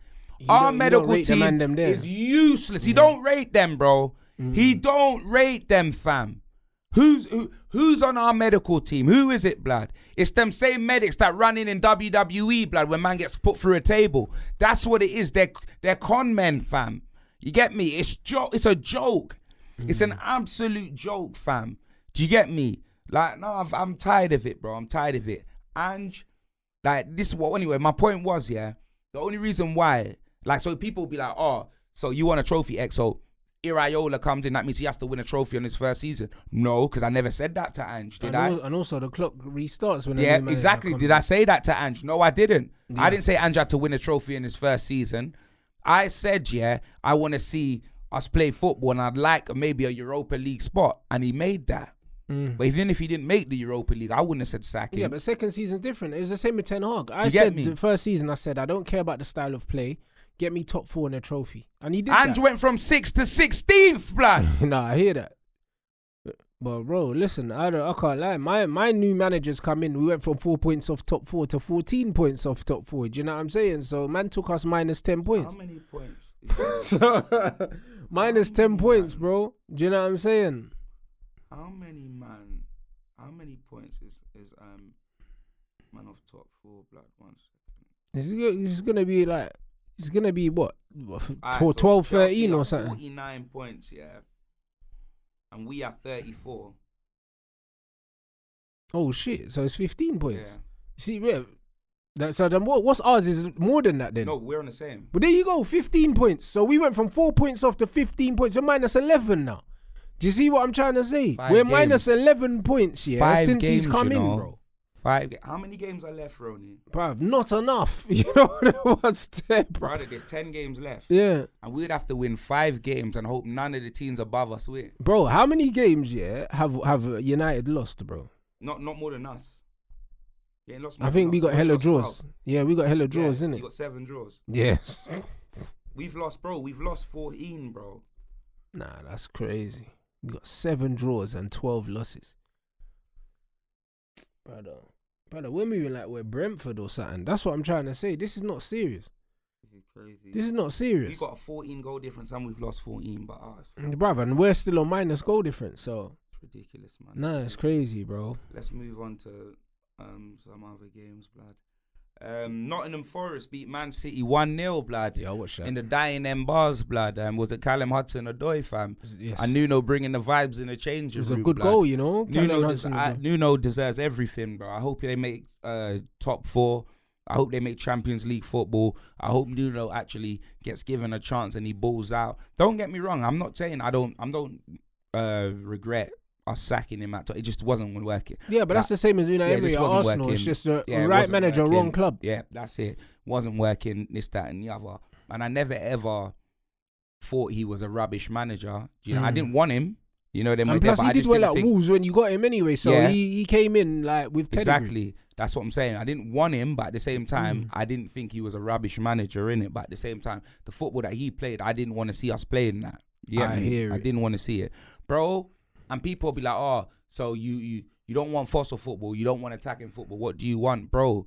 A: our medical team is useless. He don't rate them, bro. He don't rate them, fam. Who's on our medical team? Who is it, blood? It's them same medics that run in WWE, blood, when man gets put through a table. That's what it is. They're con men, fam. You get me? It's a joke. It's an absolute joke, fam. Do you get me? Like, no, I'm tired of it, bro. I'm tired of it. And like this is what anyway, my point was, yeah, the only reason why, like, so people be like, oh, so you won a trophy, X, so Iraola comes in, that means he has to win a trophy on his first season. No, because I never said that to Ange, did I?
B: And also the clock restarts when
A: yeah, exactly. Did I say that to Ange? No, I didn't. Yeah. I didn't say Ange had to win a trophy in his first season. I said, yeah, I want to see us play football and I'd like maybe a Europa League spot. And he made that. But even if he didn't make the Europa League, I wouldn't have said sack him.
B: Yeah, but second season's different. It's the same with Ten Hag. I
A: you
B: said
A: get me?
B: the first season, I said, I don't care about the style of play. Get me top 4 in a trophy. And he did
A: Ange
B: that.
A: went from 6th to 16th, blood.
B: Nah, I hear that. But bro, listen, I can't lie. My new managers come in. We went from 4 points off top 4 to 14 points off top 4. Do you know what I'm saying? So man took us minus 10 points.
A: How many points?
B: Minus 10 points, bro. Do you know what I'm saying?
A: How many points is man off top 4, blood? 1 second.
B: It's gonna be like, it's gonna be what?
A: Alright,
B: 12,
A: so
B: 13 or
A: Chelsea
B: something.
A: have 49 points, yeah. And we have 34.
B: Oh shit! So it's 15 points.
A: Yeah.
B: See, so then what's ours is more than that then?
A: No, we're on the same.
B: But there you go, 15 points. So we went from 4 points off to 15 points. We're minus 11 now. Do you see what I'm trying to say? We're minus 11 points, yeah,
A: 5
B: since he's
A: games,
B: come
A: you
B: in,
A: know.
B: bro.
A: 5. How many games are left, Ronnie?
B: Bruv, not enough. You know what it was there, bro.
A: Brother, there's 10 games left.
B: Yeah.
A: And we'd have to win 5 games and hope none of the teams above us win.
B: Bro, how many games, yeah, have United lost, bro?
A: Not more than us. You ain't lost more
B: I think
A: than
B: we
A: us.
B: got
A: We
B: hella
A: lost
B: draws.
A: 12.
B: Yeah, we got hella draws,
A: Yeah,
B: innit?
A: You got 7 draws.
B: Yeah.
A: We've lost 14, bro.
B: Nah, that's crazy. We got 7 draws and 12 losses. Brother, we're moving like we're Brentford or something. That's what I'm trying to say. This is not serious.
A: This is crazy.
B: This is not serious.
A: We've got a 14 goal difference and we've lost 14, but
B: Brother, and we're still on minus goal difference, so.
A: it's ridiculous, man.
B: Nah, it's crazy, bro.
A: Let's move on to some other games, blood. Nottingham Forest beat Man City 1-0, blood.
B: Yeah, I watched that.
A: In the dying them bars, blood. Was it Callum Hudson-Odoi, fam?
B: Yes.
A: And Nuno bringing the vibes in the change
B: It was
A: room,
B: a good
A: blood.
B: goal, you know.
A: Nuno deserves everything, bro. I hope they make top 4. I hope they make Champions League football. I hope Nuno actually gets given a chance and he balls out. Don't get me wrong. I'm not saying I don't regret us sacking him it just wasn't working.
B: Yeah, but that's the same as Unai Emery at Arsenal.
A: Working.
B: It's just a
A: Yeah, it
B: right
A: wasn't
B: manager,
A: working.
B: wrong club.
A: Yeah, that's it. Wasn't working, this, that, and the other. And I never ever thought he was a rubbish manager. You know, I didn't want him. You know,
B: And plus, he did well at Wolves when you got him anyway. So
A: Yeah.
B: he came in like with pedigree.
A: Exactly. That's what I'm saying. I didn't want him, but at the same time, I didn't think he was a rubbish manager in it. But at the same time, the football that he played, I didn't want to see us playing that. Yeah,
B: I hear
A: I
B: it.
A: didn't want to see it, bro. And people be like, "Oh, so you don't want fossil football? You don't want attacking football? What do you want, bro?"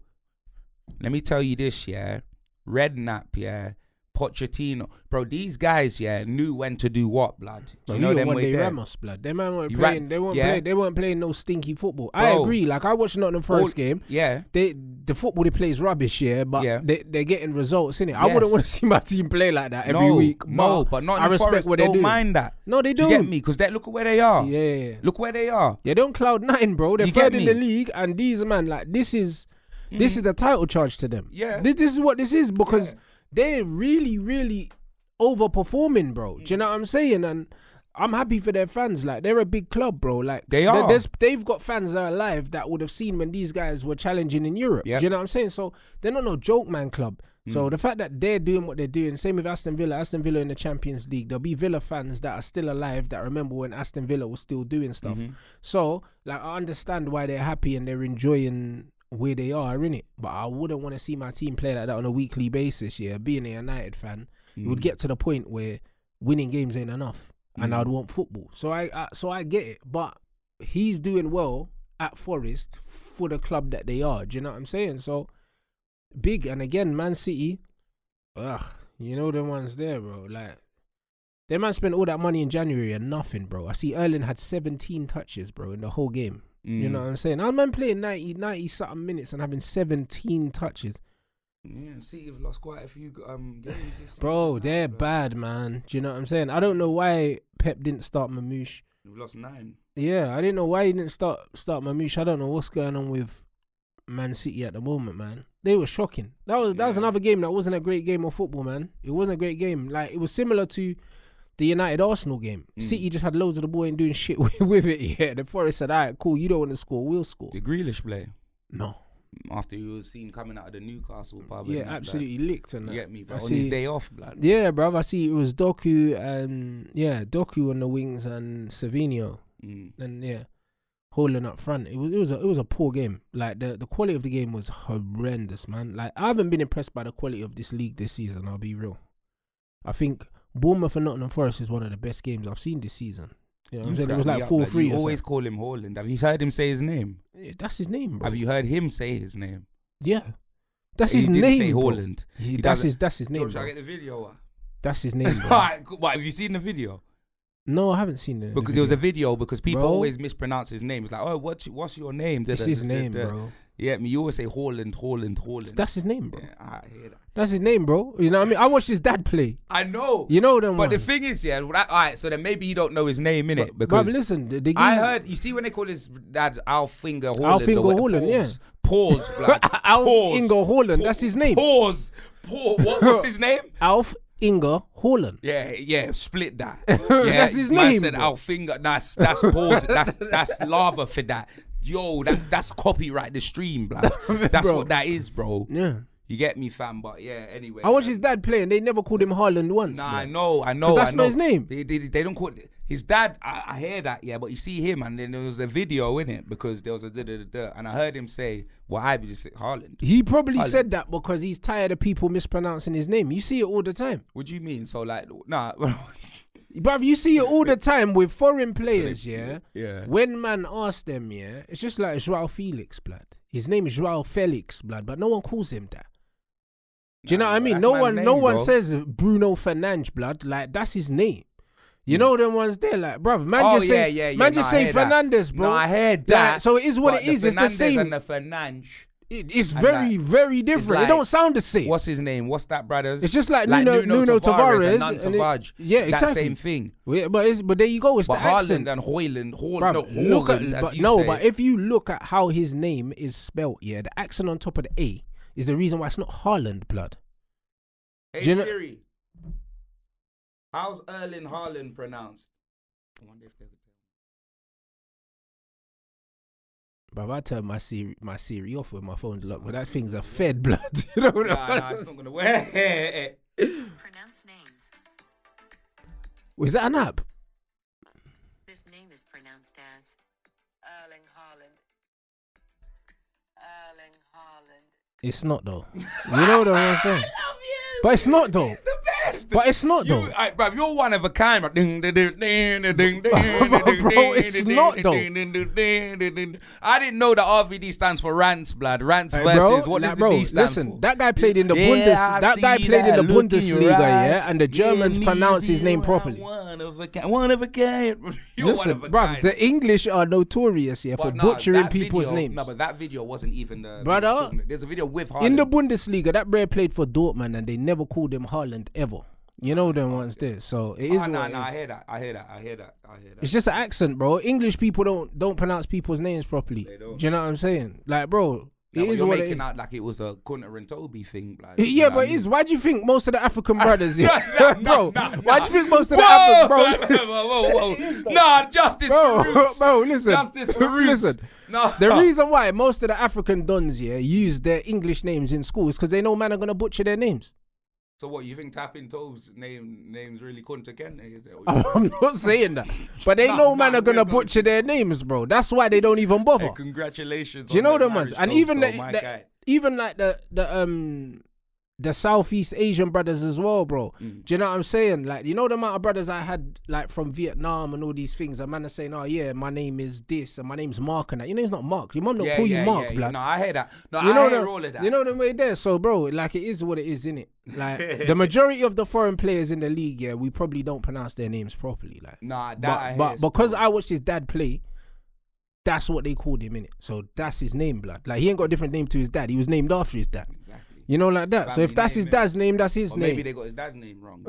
A: Let me tell you this, yeah. Redknapp, yeah. Pochettino, bro. These guys, yeah, knew when to do what, blood. Do you know them way there?
B: Ramos, blood. They man weren't
A: You
B: playing.
A: right,
B: They weren't
A: yeah.
B: playing. They weren't playing no stinky football. I
A: Bro.
B: agree. Like I watched Nottingham Forest game.
A: Yeah.
B: The football they play is rubbish, yeah, but
A: Yeah.
B: they're getting results in it. I
A: Yes.
B: wouldn't want to see my team play like that every week.
A: But not
B: I respect
A: Forest,
B: what they
A: don't
B: do.
A: mind that.
B: No, they
A: Do
B: do.
A: you get me? Because look at where they are.
B: Yeah.
A: Look where they are.
B: Yeah, they're on cloud 9, bro. They're
A: You get
B: third in the
A: me?
B: league, and these man, like this is a title charge to them.
A: Yeah.
B: This is what this is because they're really, really overperforming, bro. Do you know what I'm saying? And I'm happy for their fans. Like they're a big club, bro. Like
A: They are.
B: They've got fans that are alive that would have seen when these guys were challenging in Europe.
A: Yep.
B: Do you know what I'm saying? So they're not no joke man club. So the fact that they're doing what they're doing, same with Aston Villa in the Champions League, there'll be Villa fans that are still alive that remember when Aston Villa was still doing stuff. So like I understand why they're happy and they're enjoying where they are, innit? But I wouldn't want to see my team play like that on a weekly basis. Yeah, being a United fan, it would get to the point where winning games ain't enough, and I'd want football. So I get it, but he's doing well at Forest for the club that they are. Do you know what I'm saying? So big, and again, Man City, you know the ones there, bro. Like they man spent all that money in January and nothing, bro. I see Erling had 17 touches, bro, in the whole game. You know what I'm saying? I'm man playing 90 something minutes and having 17 touches.
A: Yeah, City have lost quite a few games this
B: Bro,
A: season.
B: they're bad, man. Do you know what I'm saying? I don't know why Pep didn't start Mamouche.
A: We've lost 9.
B: Yeah, I didn't know why he didn't start Mamouche. I don't know what's going on with Man City at the moment, man. They were shocking. That was another game that wasn't a great game of football, man. It wasn't a great game. Like it was similar to the United Arsenal game. City just had loads of the ball and doing shit with it. Yeah, the Forest said, "Alright, cool. You don't want to score, we'll score."
A: Did Grealish play?
B: No,
D: after he was seen coming out of the Newcastle pub.
B: Yeah,
D: and that,
B: absolutely licked and
D: You
B: that.
D: get me, bro?
B: I
D: On
B: see-
D: his day off, blood.
B: Yeah, bruv. I see it was Doku and Doku on the wings and Savinho and Haaland up front. It was a poor game. Like the quality of the game was horrendous, man. Like I haven't been impressed by the quality of this league this season. I'll be real. I think Bournemouth and Nottingham Forest is one of the best games I've seen this season. You know what I'm saying? It was like 4-3.
D: You always call him Haaland. Have you heard him say his name?
B: Yeah, that's his name, bro.
D: Have you heard him say his name?
B: Yeah, that's
D: He
B: his
D: didn't
B: name.
D: say
B: bro.
D: Haaland.
B: That's his name.
D: Shall I
B: Bro.
D: get the video?
B: That's his name. Bro.
D: Alright, what, have you seen the video?
B: No, I haven't seen it.
D: Because there was a video because people
B: Bro.
D: always mispronounce his name. It's like, oh, what's your name?
B: It's his name, bro.
D: Yeah, you always say Haaland.
B: That's his name, bro.
D: Yeah, I hear that.
B: That's his name, bro. You know what I mean? I watched his dad play.
D: I know.
B: You know them
D: But the
B: ones.
D: thing is, yeah, alright, so then maybe you don't know his name, innit?
B: But
D: Because
B: listen,
D: I heard, you see when they call his dad Alfinger Haaland.
B: Alfinger
D: or what-
B: Haaland, yeah.
D: Pause, blood.
B: Alf
D: Pause.
B: Ingo Haaland, that's his name.
D: Pause. What's his name?
B: Alf Inga Haaland.
D: Yeah, split that.
B: That's his
D: man
B: name,
D: said
B: bro.
D: Alfinger. That's pause. that's lava for that. Yo, that's copyright the stream, blood. That's
B: Bro.
D: what that is, bro.
B: Yeah.
D: You get me, fam? But yeah, anyway.
B: I watched his dad play and they never called him Haaland once.
D: Nah,
B: bro.
D: I know.
B: 'Cause that's not his name.
D: They don't call it. His dad, I hear that, yeah, but you see him and then there was a video in it because there was a da-da-da-da, and I heard him say, well, I just say Haaland.
B: He probably
D: Haaland.
B: said that because he's tired of people mispronouncing his name. You see it all the time.
D: What do you mean? So like, nah.
B: Bruv, you see it all the time with foreign players, yeah?
D: Yeah.
B: When man asks them, yeah, it's just like Joao Felix, blood. His name is Joao Felix, blood, but no one calls him that. Do you know what I mean?
D: that's
B: No
D: my
B: one
D: name, bro.
B: says Bruno Fernandes, blood. Like, that's his name. You know them ones there, like, bruv, man
D: Oh,
B: just say,
D: yeah.
B: man
D: No,
B: just
D: I
B: say
D: hear that.
B: Fernandes, bro.
D: No, I heard
B: Like,
D: that.
B: so it is what
D: but
B: it is.
D: the
B: It's the
D: Fernandes
B: same.
D: and the Fernandes.
B: It's
D: and
B: very,
D: like-
B: very different.
D: like-
B: It don't sound the same.
D: What's his name? What's that, brothers?
B: It's just like Nuno Tavares
D: and
B: and it-
D: Nantavage.
B: yeah,
D: That
B: exactly.
D: same thing.
B: Yeah, but there you go. It's
D: But
B: the accent.
D: Haaland and Hoyland,
B: Bruv,
D: no,
B: look at,
D: Haaland, as
B: but
D: you
B: no,
D: say.
B: but if you look at how his name is spelt, yeah, the accent on top of the A is the reason why it's not Haaland, blood.
D: Hey
B: do you know-
D: Siri, how's Erling Haaland pronounced? I wonder if they could tell.
B: But I turn my Siri off when my phone's locked, but that thing's a fed, blood. You know what
D: Nah, it's not gonna work.
E: Pronounce names.
B: Was that an app?
E: This name is pronounced as Erling Haaland. Erling Haaland.
B: It's not though. You know what I'm saying? But it's not though.
D: It's the best.
B: But it's not though.
D: Bruv, you're one of a kind. Bro,
B: it's not though.
D: I didn't know that RVD stands for rants, blood. Rants
B: Hey,
D: versus
B: bro,
D: what
B: like,
D: does
B: bro,
D: the D stand
B: listen,
D: for?
B: that guy played in the
D: Yeah, I
B: That guy
D: see
B: played in
D: that.
B: the
D: Look in
B: Bundesliga,
D: your eye.
B: yeah, and the Germans
D: Yeah,
B: pronounce his name
D: you are
B: properly.
D: One of a kind. One of a kind. You're one
B: Listen,
D: of a
B: bruv,
D: kind.
B: the English are notorious, yeah, for
D: But nah,
B: butchering
D: that
B: people's
D: video-
B: names.
D: No, but that video wasn't even the
B: Brother,
D: video talking- there's a video with Haaland.
B: In the Bundesliga, that Bray played for Dortmund, and they never called him Haaland ever. You know them ones there, so it is. what it
D: I
B: is.
D: hear that.
B: It's just an accent, bro. English people don't pronounce people's names properly.
D: They don't.
B: Do you know what I'm saying? Like, bro,
D: Yeah,
B: it
D: but
B: is
D: you're
B: what it
D: making
B: is.
D: out like it was a Kunter and Toby thing. Like,
B: Yeah,
D: you know
B: but
D: what
B: it
D: I
B: is.
D: mean?
B: Why do you think most of the African brothers, yeah,
D: Nah,
B: bro? Why do you think most of the African
D: Whoa. Nah, justice for roots.
B: bro, listen,
D: Justice for roots.
B: listen.
D: No.
B: The reason why most of the African dons, yeah, use their English names in school is because they know man are gonna butcher their names.
D: So what, you think Tapping Toes name's really Kunta Kente?
B: I'm not saying that, but they know man are gonna butcher their names, bro. That's why they don't even bother.
D: Hey, congratulations.
B: Do you
D: on
B: know
D: the
B: them ones?
D: marriage
B: And
D: toast,
B: even
D: though, my guy.
B: even like the Southeast Asian brothers as well, bro. Do you know what I'm saying? Like, you know the amount of brothers I had like from Vietnam and all these things. A man are saying, "Oh yeah, my name is this and my name's Mark," and that. You know, it's not Mark. Your mum don't call you Mark, blood.
D: No, I hear that. No,
B: You know
D: I hear
B: the,
D: all of that.
B: You know the way there. So, bro, like it is what it is, innit? Like the majority of the foreign players in the league, yeah, we probably don't pronounce their names properly. Like,
D: Nah, that I hear
B: but because
D: still.
B: I watched his dad play, that's what they called him, innit? So that's his name, blood. Like he ain't got a different name to his dad. He was named after his dad.
D: Exactly.
B: You know, like that. So
D: Family
B: if that's
D: name,
B: his dad's name, that's his
D: Or
B: name.
D: maybe they got his dad's name wrong.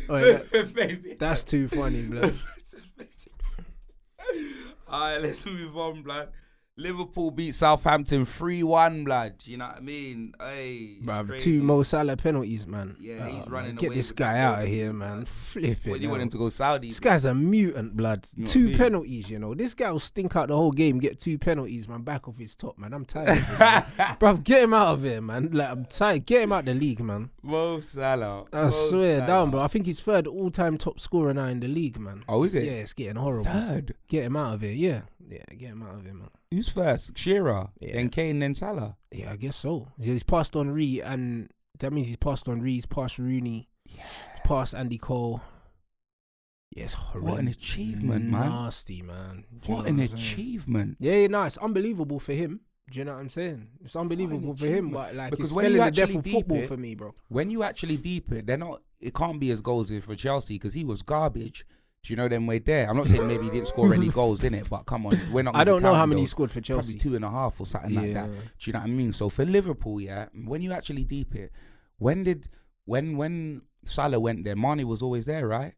B: Alright, that's too funny, blood.
D: Alright, let's move on, blood. Liverpool beat Southampton 3-1, blood. You know what I mean? Hey, it's
B: Bruv,
D: crazy.
B: 2 Mo Salah penalties, man.
D: Yeah, he's running
B: Get
D: away
B: this
D: with
B: guy
D: that
B: out
D: goal.
B: of here, man. Flip it.
D: What, you want
B: now.
D: him to go Saudi?
B: This guy's a mutant, blood.
D: You know what I
B: 2
D: mean?
B: penalties, you know. This guy will stink out the whole game, get 2 penalties, man, back off his top, man. I'm tired of him, man. Bruv, get him out of here, man. Like, I'm tired. Get him out the league, man.
D: Mo Salah.
B: I swear down, bro. I think he's 3rd all-time top scorer now in the league, man.
D: Oh, is it?
B: Yeah, it's getting horrible.
D: 3rd?
B: Get him out of here, yeah. Yeah, get him out of here, man.
D: Who's first? Shearer,
B: Yeah.
D: then Kane, then Salah.
B: Yeah, I guess so. He's passed on Ree, and that means he's passed on Ree, he's passed Rooney, he's passed Andy Cole. Yeah, it's horrendous.
D: What an achievement, man.
B: Nasty, man. Do you
D: What
B: know
D: an
B: I'm saying?
D: achievement.
B: Yeah, no, it's unbelievable for him. Do you know what I'm saying? It's unbelievable for him, but like
D: Because
B: it's
D: when
B: spelling
D: you
B: the death
D: actually
B: of
D: deep
B: football
D: it-
B: for me, bro.
D: When you actually deep it, they're not. It can't be as goals as for Chelsea because he was garbage. Do you know them way there? I'm not saying maybe he didn't score any goals in it, but come on, we're not.
B: I don't know
D: count
B: how many he
D: those.
B: scored for Chelsea.
D: Probably 2.5 or something like that.
B: Yeah.
D: Do you know what I mean? So for Liverpool, yeah, when you actually deep it, when Salah went there, Mane was always there, right?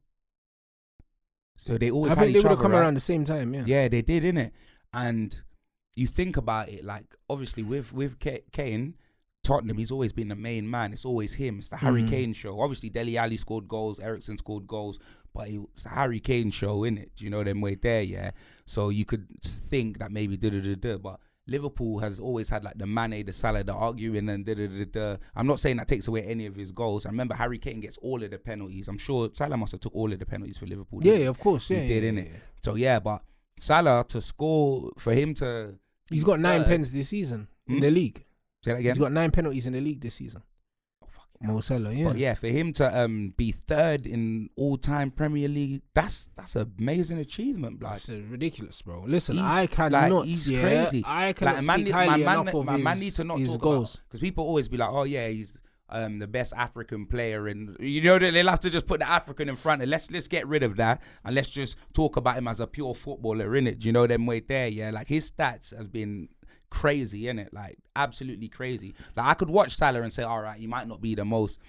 D: So they always
B: I
D: had
B: think they
D: each
B: would have
D: other,
B: come
D: right?
B: around the same time, yeah.
D: Yeah, they did, innit? And you think about it, like obviously with Kane, Tottenham, he's always been the main man. It's always him. It's the Harry Kane show. Obviously, Dele Alli scored goals, Eriksen scored goals, but it's the Harry Kane show, innit? Do you know them way there, yeah? So you could think that maybe but Liverpool has always had like the Mane, the Salah, the arguing and I'm not saying that takes away any of his goals. I remember Harry Kane gets all of the penalties. I'm sure Salah must have took all of the penalties for Liverpool.
B: Yeah,
D: didn't he?
B: of course, yeah.
D: He did,
B: yeah,
D: innit?
B: yeah.
D: So yeah, but Salah to score, for him to...
B: He's got 9
D: third-
B: pens this season in
D: Hmm?
B: the league.
D: Say that again?
B: He's got 9 penalties in the league this season. Mo Salah, yeah.
D: But yeah, for him to be 3rd in all-time Premier League, that's an amazing achievement, blood.
B: It's ridiculous, bro. Listen,
D: He's-
B: I cannot.
D: like, he's
B: yeah,
D: crazy.
B: I cannot
D: man
B: speak highly enough of
D: my
B: his,
D: man need to not
B: his
D: talk
B: goals.
D: because people always be like, oh yeah, he's the best African player, and you know they'll have to just put the African in front. And let's get rid of that, and let's just talk about him as a pure footballer, innit? Do you know them way there? Yeah, like his stats has been crazy, innit? Like absolutely crazy. Like I could watch Salah and say, all right, he might not be the most.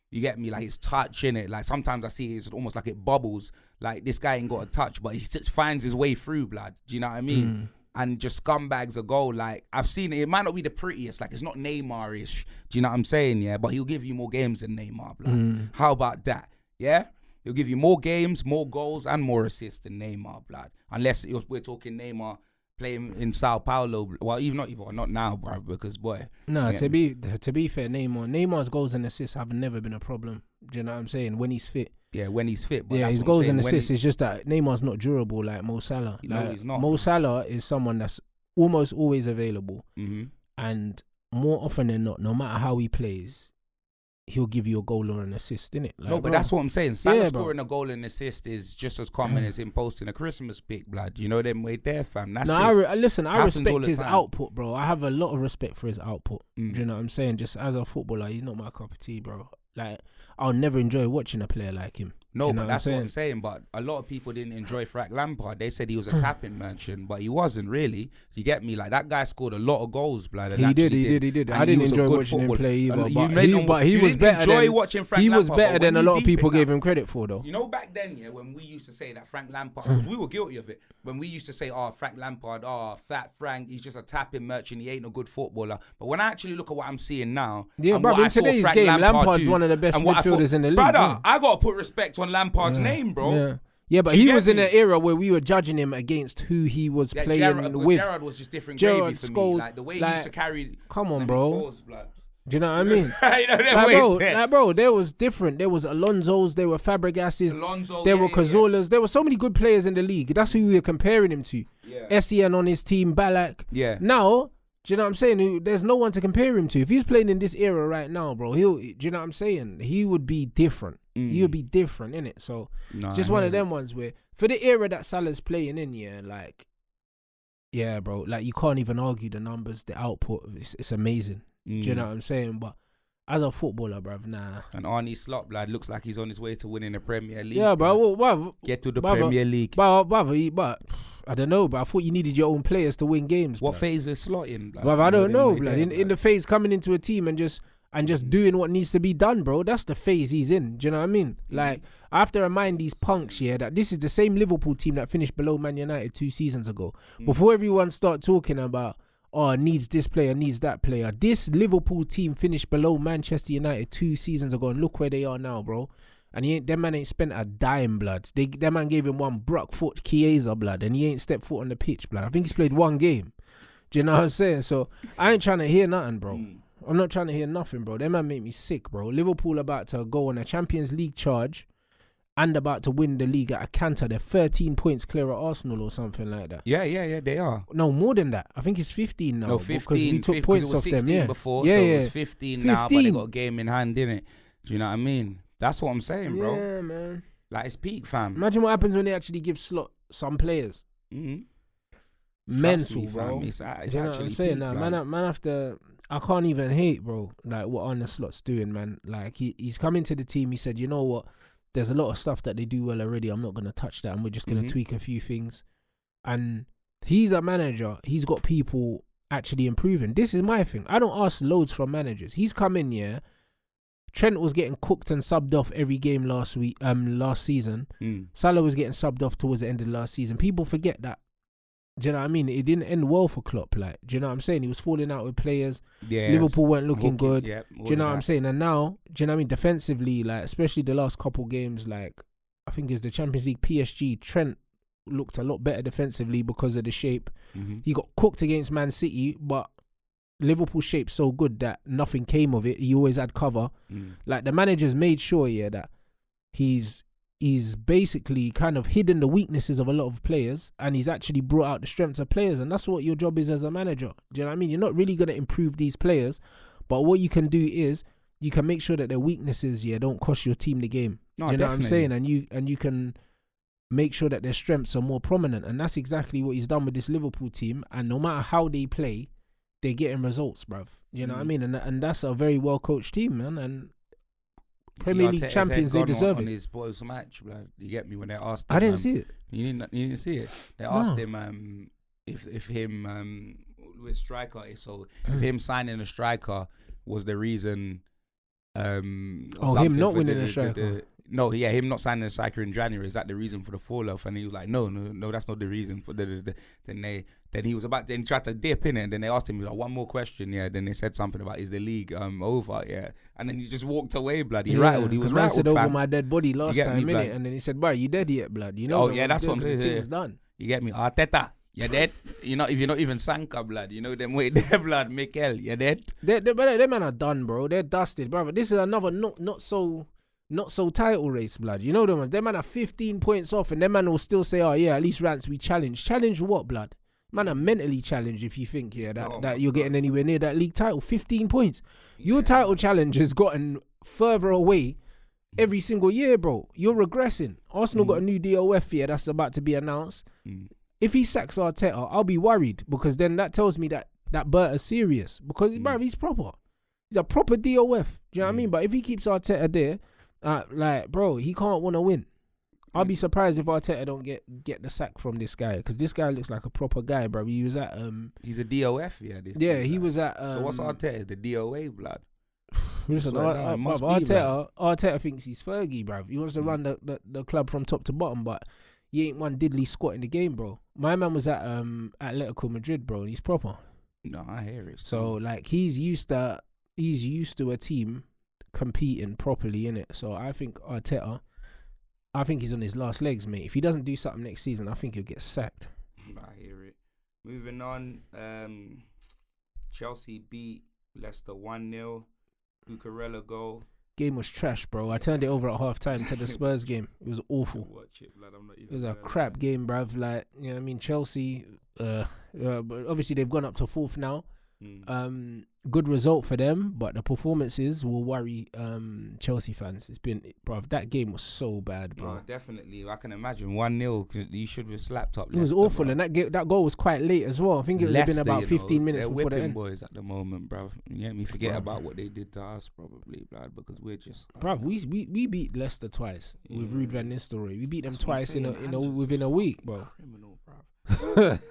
D: You get me? Like his touch in it. Like sometimes I see it's almost like it bubbles. Like this guy ain't got a touch, but he just finds his way through, blood. Do you know what I mean? And just scumbags a goal. Like I've seen it. It might not be the prettiest. Like it's not Neymar-ish. Do you know what I'm saying? Yeah, but he'll give you more games than Neymar, blood. How about that? Yeah, he'll give you more games, more goals, and more assists than Neymar, blood. Unless we're talking Neymar playing in Sao Paulo. Well, even not now, bro. Because boy,
B: No,
D: you
B: to
D: get me?
B: be fair, Neymar's goals and assists have never been a problem. Do you know what I'm saying? When he's fit.
D: Yeah, when he's fit. But
B: Yeah,
D: that's
B: his
D: what I'm
B: goals
D: saying,
B: and
D: when
B: assists is just that Neymar's not durable like Mo Salah.
D: No,
B: Like,
D: he's not,
B: Mo
D: man.
B: Salah is someone that's almost always available, and more often than not, no matter how he plays, he'll give you a goal or an assist, innit? Like,
D: No, but
B: bro,
D: that's what I'm saying. Salah
B: Yeah, bro.
D: scoring a goal and assist is just as common as him posting a Christmas pic, blood. You know them way there, fam. That's
B: No,
D: it.
B: listen, I
D: Happens all
B: respect
D: the
B: his
D: time.
B: output, bro. I have a lot of respect for his output.
D: Mm.
B: Do you know what I'm saying? Just as a footballer, he's not my cup of tea, bro. Like, I'll never enjoy watching a player like him.
D: No,
B: Do you know
D: but that's what I'm saying. But a lot of people didn't enjoy Frank Lampard. They said he was a tapping merchant, but he wasn't really. You get me? Like that guy scored a lot of goals, blood. and
B: He
D: actually
B: did.
D: And
B: I
D: he
B: didn't
D: was a
B: enjoy
D: good
B: watching him
D: footballer.
B: play either.
D: And
B: But he
D: you
B: was
D: didn't
B: better
D: enjoy
B: than
D: watching Frank
B: he was
D: Lampard,
B: better
D: but
B: than a
D: when
B: lot
D: you
B: of people
D: deep it
B: gave
D: now-
B: him credit for, though.
D: You know, back then, yeah, when we used to say that Frank Lampard, because we were guilty of it, when we used to say, oh, Frank Lampard, fat Frank, he's just a tapping merchant, he ain't a good footballer. But when I actually look at what I'm seeing now,
B: Yeah,
D: and
B: bruv,
D: what
B: in
D: I saw
B: today's
D: Frank
B: game,
D: Lampard
B: Lampard's
D: do,
B: one of the best
D: and what I
B: midfielders in the league,
D: Brother,
B: yeah.
D: I got to put respect on Lampard's name, bro.
B: Yeah, but
D: Do you
B: he
D: get
B: was in
D: me?
B: an era where we were judging him against who he was
D: Yeah,
B: playing
D: Gerrard,
B: with.
D: Gerrard was just different
B: Gerrard,
D: gravy for me.
B: Scholes,
D: Like the way he
B: like,
D: used to carry.
B: come on,
D: Let me
B: bro.
D: pause, blood.
B: Do you know what I mean?
D: You know that
B: Like,
D: way
B: bro, there was different. There was Alonso's, there were Fabregas's,
D: Alonso,
B: there
D: yeah,
B: were
D: yeah,
B: Cazorla's. There were so many good players in the league. That's who we were comparing him to.
D: Yeah.
B: SEN on his team, Ballack.
D: Yeah.
B: Now, do you know what I'm saying? There's no one to compare him to. If he's playing in this era right now, bro, do you know what I'm saying? He would be different. He would be different, innit? So,
D: Nah,
B: just
D: I
B: one
D: hear
B: of them ones where, for the era that Salah's playing in, yeah, bro, like you can't even argue the numbers, the output. It's amazing. Do you know what I'm saying? But as a footballer, bruv, nah.
D: And Arnie Slot, blood, looks like he's on his way to winning the Premier League.
B: Yeah, bro. Well,
D: Get to the
B: but-
D: Premier League.
B: but I don't know, but I thought you needed your own players to win games.
D: What
B: bruv.
D: phase is Slot in? Blood?
B: Bruv, I
D: You know
B: don't know,
D: them
B: blood.
D: way there,
B: In the phase coming into a team and just and just doing what needs to be done, bro. That's the phase he's in. Do you know what I mean? Like, I have to remind these punks, that this is the same Liverpool team that finished below Man United 2 seasons ago. Before everyone start talking about, needs this player, needs that player. This Liverpool team finished below Manchester United 2 seasons ago, and look where they are now, bro. And them man ain't spent a dime, blood. Them man gave him one Brockfoot Chiesa, blood, and he ain't stepped foot on the pitch, blood. I think he's played 1 game. Do you know what I'm saying? So I ain't trying to hear nothing, bro. I'm not trying to hear nothing, bro. Them man make me sick, bro. Liverpool about to go on a Champions League charge and about to win the league at a canter. They're 13 points clear of Arsenal or something like that.
D: Yeah, they are.
B: No, more than that. I think it's 15 now.
D: No, 15.
B: Because we took points
D: it was
B: off
D: 16
B: them, yeah.
D: before,
B: yeah,
D: so
B: yeah.
D: it was 15 now, but they got a game in hand, didn't it? Do you know what I mean? That's what I'm saying, bro.
B: Yeah, man.
D: Like, it's peak, fam.
B: Imagine what happens when they actually give slot some players.
D: Mm-hmm.
B: Mental,
D: me,
B: bro.
D: It's
B: you know
D: actually
B: what I'm saying?
D: peak,
B: Nah,
D: like.
B: man have to... I can't even hate, bro, like what Arne Slot's doing, man. Like, he's coming to the team. He said, you know what? There's a lot of stuff that they do well already. I'm not going to touch that, and we're just going to tweak a few things. And he's a manager. He's got people actually improving. This is my thing. I don't ask loads from managers. He's come in, yeah. Trent was getting cooked and subbed off every game last season. Salah was getting subbed off towards the end of last season. People forget that. Do you know what I mean? It didn't end well for Klopp. Like, do you know what I'm saying? He was falling out with players.
D: Yes.
B: Liverpool weren't looking good.
D: Yep,
B: do you know what I'm saying? And now, do you know what I mean? Defensively, like, especially the last couple games, like, I think it's the Champions League PSG, Trent looked a lot better defensively because of the shape. He got cooked against Man City, but Liverpool's shape's so good that nothing came of it. He always had cover. Like, the manager's made sure, that he's basically kind of hidden the weaknesses of a lot of players, and he's actually brought out the strengths of players, and that's what your job is as a manager. Do you know what I mean? You're not really going to improve these players, but what you can do is you can make sure that their weaknesses don't cost your team the game.
D: No,
B: do you know
D: definitely.
B: what I'm saying? And you can make sure that their strengths are more prominent, and that's exactly what he's done with this Liverpool team. And no matter how they play, they're getting results, bruv. You know what I mean? And that's a very well coached team, man. And Premier League champions, they deserve
D: on
B: it.
D: his post match, blood. You get me? When they asked him,
B: I didn't see it.
D: You didn't see it. They asked him if him with striker. So if him signing a striker was the reason.
B: Him not winning a striker.
D: Him not signing a striker in January, is that the reason for the fall off? And he was like, no, that's not the reason for Then he was about to try to dip in it, and then they asked him, like, one more question, Then they said something about, is the league over, And then he just walked away, blood. He rattled. He was rattled,
B: said over
D: fam.
B: my dead body last time,
D: blood?
B: innit? And then he said, "Bro, you dead yet, blood? You know?"
D: Oh yeah, that's what I'm saying.
B: The team's done.
D: You get me? Arteta, you're dead. If you're not even Sanka, blood. You know them way there, blood. Mikel, you're dead.
B: They man are done, bro. They're dusted, bro. This is another not so title race, blood. You know them ones. Them man are 15 points off, and them man will still say, "Oh yeah, at least Rants we challenge." Challenge what, blood? Man are mentally challenged if you think that you're getting anywhere near that league title. 15 points. Your title challenge has gotten further away every single year, bro. You're regressing. Arsenal got a new DOF here that's about to be announced. If he sacks Arteta, I'll be worried, because then that tells me that Bert is serious, because bro, he's proper. He's a proper DOF. Do you know what I mean? But if he keeps Arteta there, bro, he can't want to win. I'll be surprised if Arteta don't get the sack from this guy, because this guy looks like a proper guy, bro. He was at
D: He's a DOF,
B: he was at
D: so what's Arteta? The DOA, blood.
B: Listen, Arteta thinks he's Fergie, bro. He wants to run the club from top to bottom, but he ain't one diddly squat in the game, bro. My man was at Atletico Madrid, bro, and he's proper.
D: No, I hear it.
B: So like he's used to a team competing properly, innit? So I think Arteta, he's on his last legs, mate. If he doesn't do something next season, I think he'll get sacked.
D: I hear it. Moving on, Chelsea beat Leicester 1-0. Cucurella goal.
B: Game was trash, bro. I turned it over at half time to the Spurs game. It was awful.
D: Watch it, blood.
B: It was a crap game, bruv. Like, you know what I mean? Chelsea, but obviously they've gone up to 4th now. Good result for them, but the performances will worry Chelsea fans. It's been, bruv, that game was so bad, bro.
D: No, definitely. I can imagine 1-0. You should have slapped up.
B: It was
D: Leicester,
B: awful,
D: bro.
B: and that goal was quite late as well. I think it had been about 15 minutes
D: they're
B: before the
D: whipping
B: end.
D: boys at the moment, bruv. You get me? Forget about what they did to us, probably, blood, because we're just.
B: Bruv, we beat Leicester twice with Ruud van Nistelrooy. We beat them
D: That's what I'm
B: twice
D: saying.
B: within a week, bro.
D: Criminal, bruv.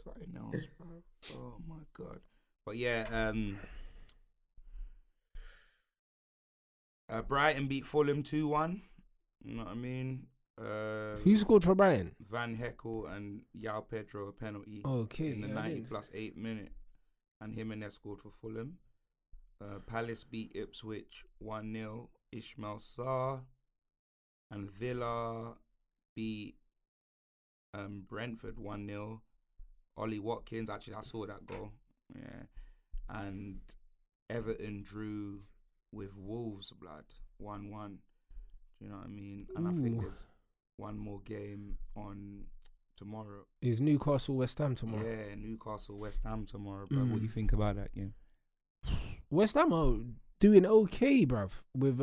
D: Something else, bruv. Oh my god. But yeah, Brighton beat Fulham 2-1. You know what I mean?
B: Who scored for Brighton?
D: Van Heckel and Yao Pedro a penalty
B: Okay.
D: in the 90 plus 8 minute. And Jimenez scored for Fulham. Palace beat Ipswich 1-0. Ismail Sarr. And Villa beat Brentford 1-0. Ollie Watkins, actually I saw that goal. Yeah. And Everton drew with Wolves, blood, 1-1. Do you know what I mean? And I think there's one more game on tomorrow.
B: Is Newcastle West Ham tomorrow?
D: Yeah, Newcastle West Ham tomorrow, bro. What do you think about that game?
B: West Ham are doing okay, bruv, with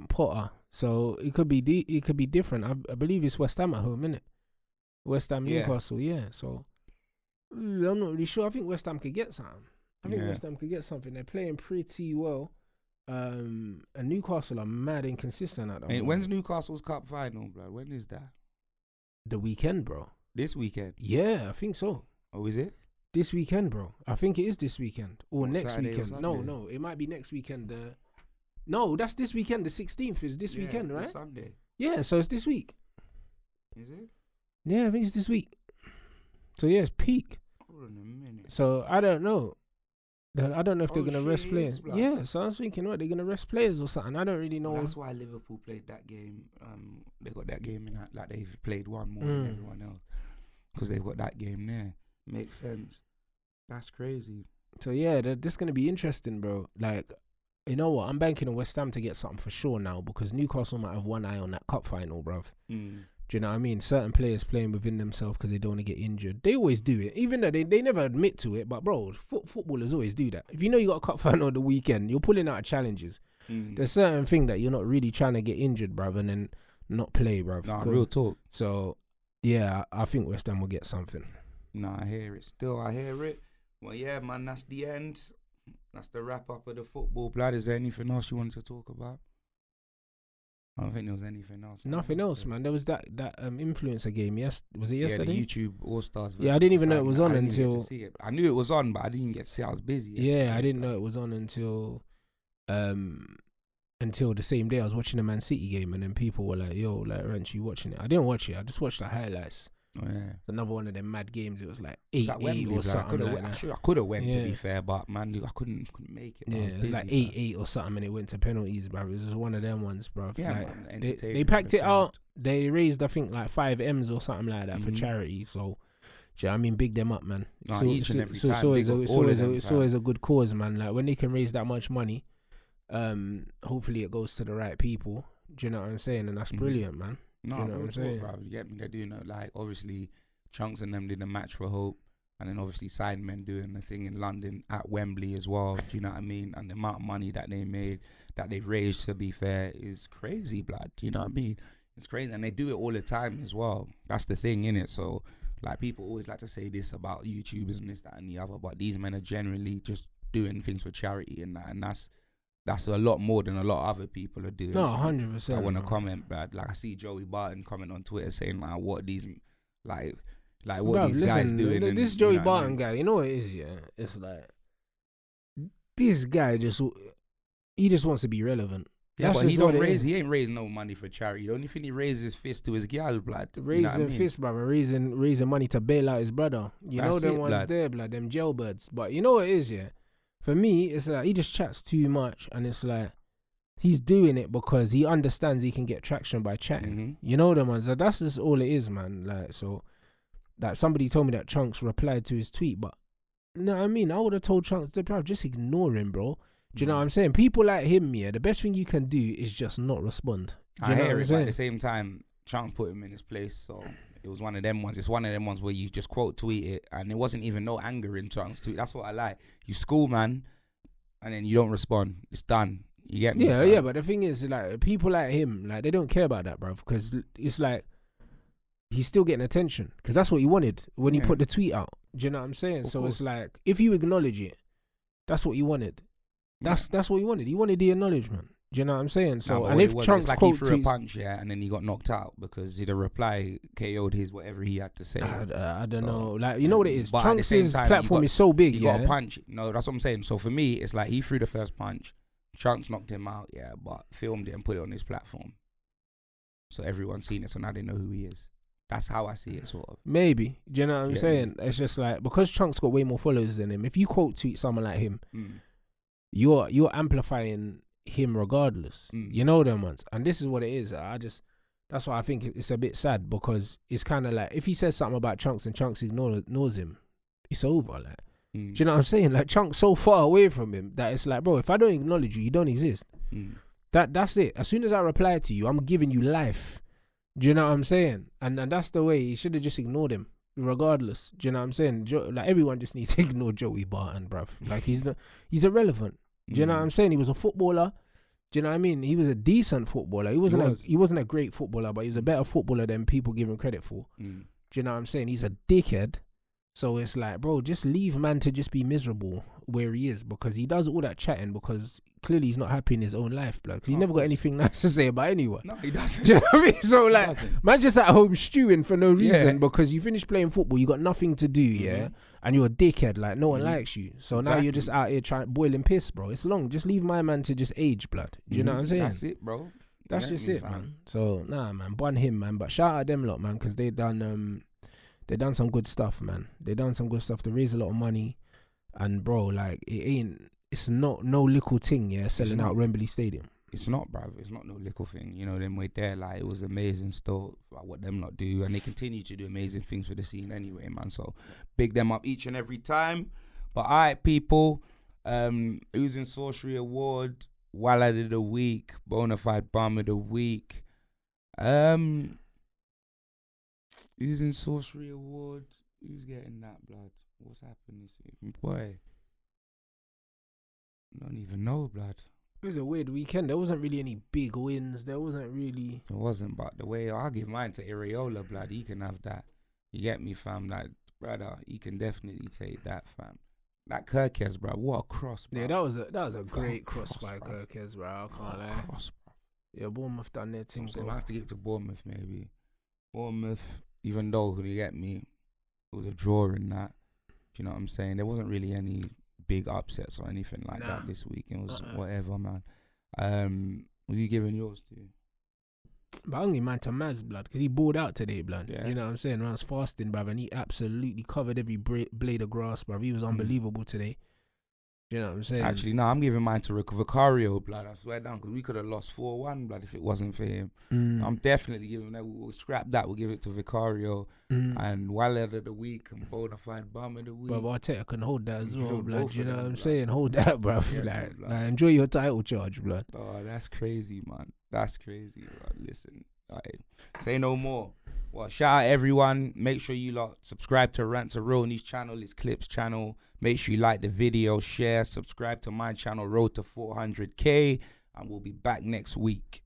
B: Potter. So it could be different. I believe it's West Ham at home, innit? West Ham, Newcastle, yeah. So I'm not really sure. I think West Ham could get something. West Ham could get something. They're playing pretty well. And Newcastle are mad inconsistent at the moment.
D: When's Newcastle's cup final, blood? When is that?
B: The weekend, bro.
D: This weekend?
B: Yeah, I think so.
D: Oh, is it?
B: This weekend, bro. I think it is this weekend. Or next
D: Saturday
B: weekend.
D: or
B: No, it might be next weekend. No, that's this weekend. The 16th is this weekend, right?
D: It's Sunday.
B: Yeah, so it's this week.
D: Is it?
B: Yeah, I think it's this week. So yeah, it's peak.
D: Hold on a minute.
B: So I don't know. I don't know if they're gonna rest players.
D: Blood.
B: Yeah, so I was thinking, what, they're gonna rest players or something. I don't really know.
D: Well, that's why Liverpool played that game. They got that game in like they've played one more than everyone else because they've got that game there. Makes sense. That's crazy.
B: So yeah, this is gonna be interesting, bro. Like, you know what? I'm banking on West Ham to get something for sure now because Newcastle might have one eye on that cup final, bruv. Do you know what I mean? Certain players playing within themselves because they don't want to get injured. They always do it, even though they never admit to it. But bro, footballers always do that. If you know you got a cup final the weekend, you're pulling out challenges. There's certain thing that you're not really trying to get injured, bruv, and then not play, bruv.
D: Nah, real talk.
B: So yeah, I think West Ham will get something.
D: Nah, I hear it. Still, I hear it. Well, yeah, man, that's the end. That's the wrap up of the football, blood. Is there anything else you wanted to talk about? I don't think there was anything else.
B: Nothing else, man. There was that influencer game. Yes, was it yesterday?
D: Yeah, the YouTube All Stars.
B: Yeah, I didn't even know it was on until.
D: See it. I knew it was on, but I didn't get to see it. I was busy.
B: Yeah, I didn't know it was on until the same day. I was watching the Man City game, and then people were like, "Yo, like, aren't you watching it?" I didn't watch it. I just watched the highlights.
D: Oh, yeah.
B: Another one of them mad games. It was like 8-8
D: Wembley,
B: or something like that.
D: I could have went, to be fair, but man, I couldn't make it.
B: Yeah, it was like 8-8 or something, and it went to penalties, bro. It was just one of them ones, bro.
D: Yeah,
B: like,
D: man,
B: they packed it out. They raised, I think, like 5 M's or something like that for charity. So, do you know what I mean? Big them up, man.
D: Nah,
B: so,
D: each and every time.
B: It's always a good cause, man. Like when they can raise that much money, hopefully it goes to the right people. Do you know what I'm saying? And that's brilliant, man.
D: No,
B: do you know what I'm saying?
D: Bro, you get me? They're doing it, like, obviously Chunks and them did a match for hope, and then obviously Sidemen doing the thing in London at Wembley as well. Do you know what I mean? And the amount of money that they made, that they've raised, to be fair, is crazy, blood. Do you know what I mean? It's crazy, and they do it all the time as well. That's the thing, innit? So, like, people always like to say this about YouTubers and this, that, and the other, but these men are generally just doing things for charity and that, and that's a lot more than a lot of other people are doing.
B: No, 100%.
D: I want to comment, but like I see Joey Barton comment on Twitter saying like, what these guys doing.
B: This Joey Barton guy, you know what it is, yeah? It's like this guy just wants to be relevant.
D: Yeah,
B: That's
D: but
B: just
D: he ain't raising no money for charity. The only thing he raises his fist to his gal, blood.
B: Raising fist, brother. Raising money to bail out his brother. You know them ones
D: blood.
B: there, blood. Them jailbirds. But you know what it is, yeah? For me, it's like he just chats too much, and it's like he's doing it because he understands he can get traction by chatting. You know them ones. That's just all it is, man. Like, so, like, somebody told me that Chunks replied to his tweet, but you know what I mean? I would have told Chunks, bro, just ignore him, bro. Do you know what I'm saying? People like him, yeah, the best thing you can do is just not respond. Do you know
D: hear
B: what I'm
D: it, but
B: saying?
D: at the same time, Chunks put him in his place, so it was one of them ones. It's one of them ones where you just quote tweet it, and there wasn't even no anger in Chunks' tweet. That's what I like. You school, man, and then you don't respond. It's done. You get me?
B: Yeah, but the thing is, like, people like him, like, they don't care about that, bro, because it's like he's still getting attention, because that's what he wanted when he put the tweet out. Do you know what I'm saying?
D: Of
B: so
D: course.
B: it's like, if you acknowledge it, that's what he wanted. That's what he wanted. He wanted the acknowledgement. Do you know what I'm saying? So, and if Chunks
D: like,
B: quote
D: he threw
B: tweets,
D: a punch, and then he got knocked out because the reply KO'd his whatever he had to say.
B: I don't know. Like, you know what it is?
D: But at the
B: Chunks'
D: same time,
B: platform is so big.
D: He got a punch. No, that's what I'm saying. So for me, it's like he threw the first punch. Chunks knocked him out, yeah, but filmed it and put it on his platform. So everyone's seen it, so now they know who he is. That's how I see it, sort of.
B: Maybe. Do you know what I'm
D: Yeah,
B: saying? It's just like, because Chunk's got way more followers than him, if you quote tweet someone like him,
D: Mm.
B: you're amplifying him regardless.
D: Mm.
B: You know them ones. And this is what it is. That's why I think it's a bit sad, because it's kind of like, if he says something about Chunks and Chunks ignores him, it's over. Like, do you know what I'm saying? Like, Chunk's so far away from him that it's like, bro, if I don't acknowledge you, you don't exist.
D: Mm.
B: That's it. As soon as I reply to you, I'm giving you life. Do you know what I'm saying? And that's the way. He should have just ignored him, regardless. Do you know what I'm saying? Like, everyone just needs to ignore Joey Barton, bruv. Like, he's irrelevant. Do you know what I'm saying? He was a footballer. Do you know what I mean? He was a decent footballer. He wasn't a great footballer, but he was a better footballer than people give him credit for. Do you know what I'm saying? He's a dickhead. So it's like, bro, just leave man to just be miserable where he is, because he does all that chatting because clearly he's not happy in his own life, blood. Because he's never got anything nice to say about anyone.
D: No, he doesn't.
B: Do you know what I mean? So like, man's just at home stewing for no reason because you finished playing football, you got nothing to do, yeah, and you're a dickhead. Like, no one likes you. So now you're just out here trying boiling piss, bro. It's long. Just leave my man to just age, blood. Do you know what I'm saying?
D: That's it, bro.
B: That's just it, man. So nah, man, bun him, man. But shout out them lot, man, because they done some good stuff, man. They done some good stuff. They raised a lot of money, and bro, like, it's not no little thing, yeah, selling out Wembley Stadium.
D: It's not, bruv. It's not no little thing. You know, them way there, like, it was amazing still, like, what them lot do, and they continue to do amazing things for the scene anyway, man. So big them up each and every time. But alright, people, Oozing Sorcery Award, Wallet of the Week, Bonafide Bum of the Week, Oozing Sorcery Award. Who's getting that, blood? What's happening this week? Boy, I don't even know, blood.
B: It was a weird weekend. There wasn't really any big wins. There wasn't really.
D: It wasn't, but the way I'll give mine to Areola, blood. He can have that. You get me, fam? Like, brother, he can definitely take that, fam. That Kirkes, bro. What a cross, bro.
B: Yeah, that was a great cross by Kirkes, bro. I can't lie.
D: Cross, bro.
B: Yeah, Bournemouth done their thing.
D: So I have to give it to Bournemouth, maybe. Bournemouth, even though, you get me, it was a draw in that. Do you know what I'm saying? There wasn't really any big upsets or anything like that this week. It was whatever, man. What are you giving yours to?
B: But I'm giving mine to Maz, blood, because he balled out today, blood.
D: Yeah.
B: You know what I'm saying? When I was fasting, bruv, and he absolutely covered every blade of grass, bruv. He was unbelievable today. You know what I'm saying?
D: Actually, no, I'm giving mine to Vicario, blood. I swear down, because we could have lost 4-1, blood, if it wasn't for him. I'm definitely giving that. We'll scrap that. We'll give it to Vicario and Wallet of the Week and Bonafide Bum of the Week.
B: But Arteta can hold that as well, blood.
D: both
B: You
D: of
B: know
D: them,
B: what I'm
D: blood.
B: saying? Hold that, bruv.
D: Yeah,
B: like,
D: blood.
B: enjoy your title charge, blood.
D: Oh, that's crazy, man. That's crazy, bro. Listen, say no more. Well, shout out everyone. Make sure you lot subscribe to Rants of Ronnie's channel, his Clips channel. Make sure you like the video, share, subscribe to my channel, Road to 400K. And we'll be back next week.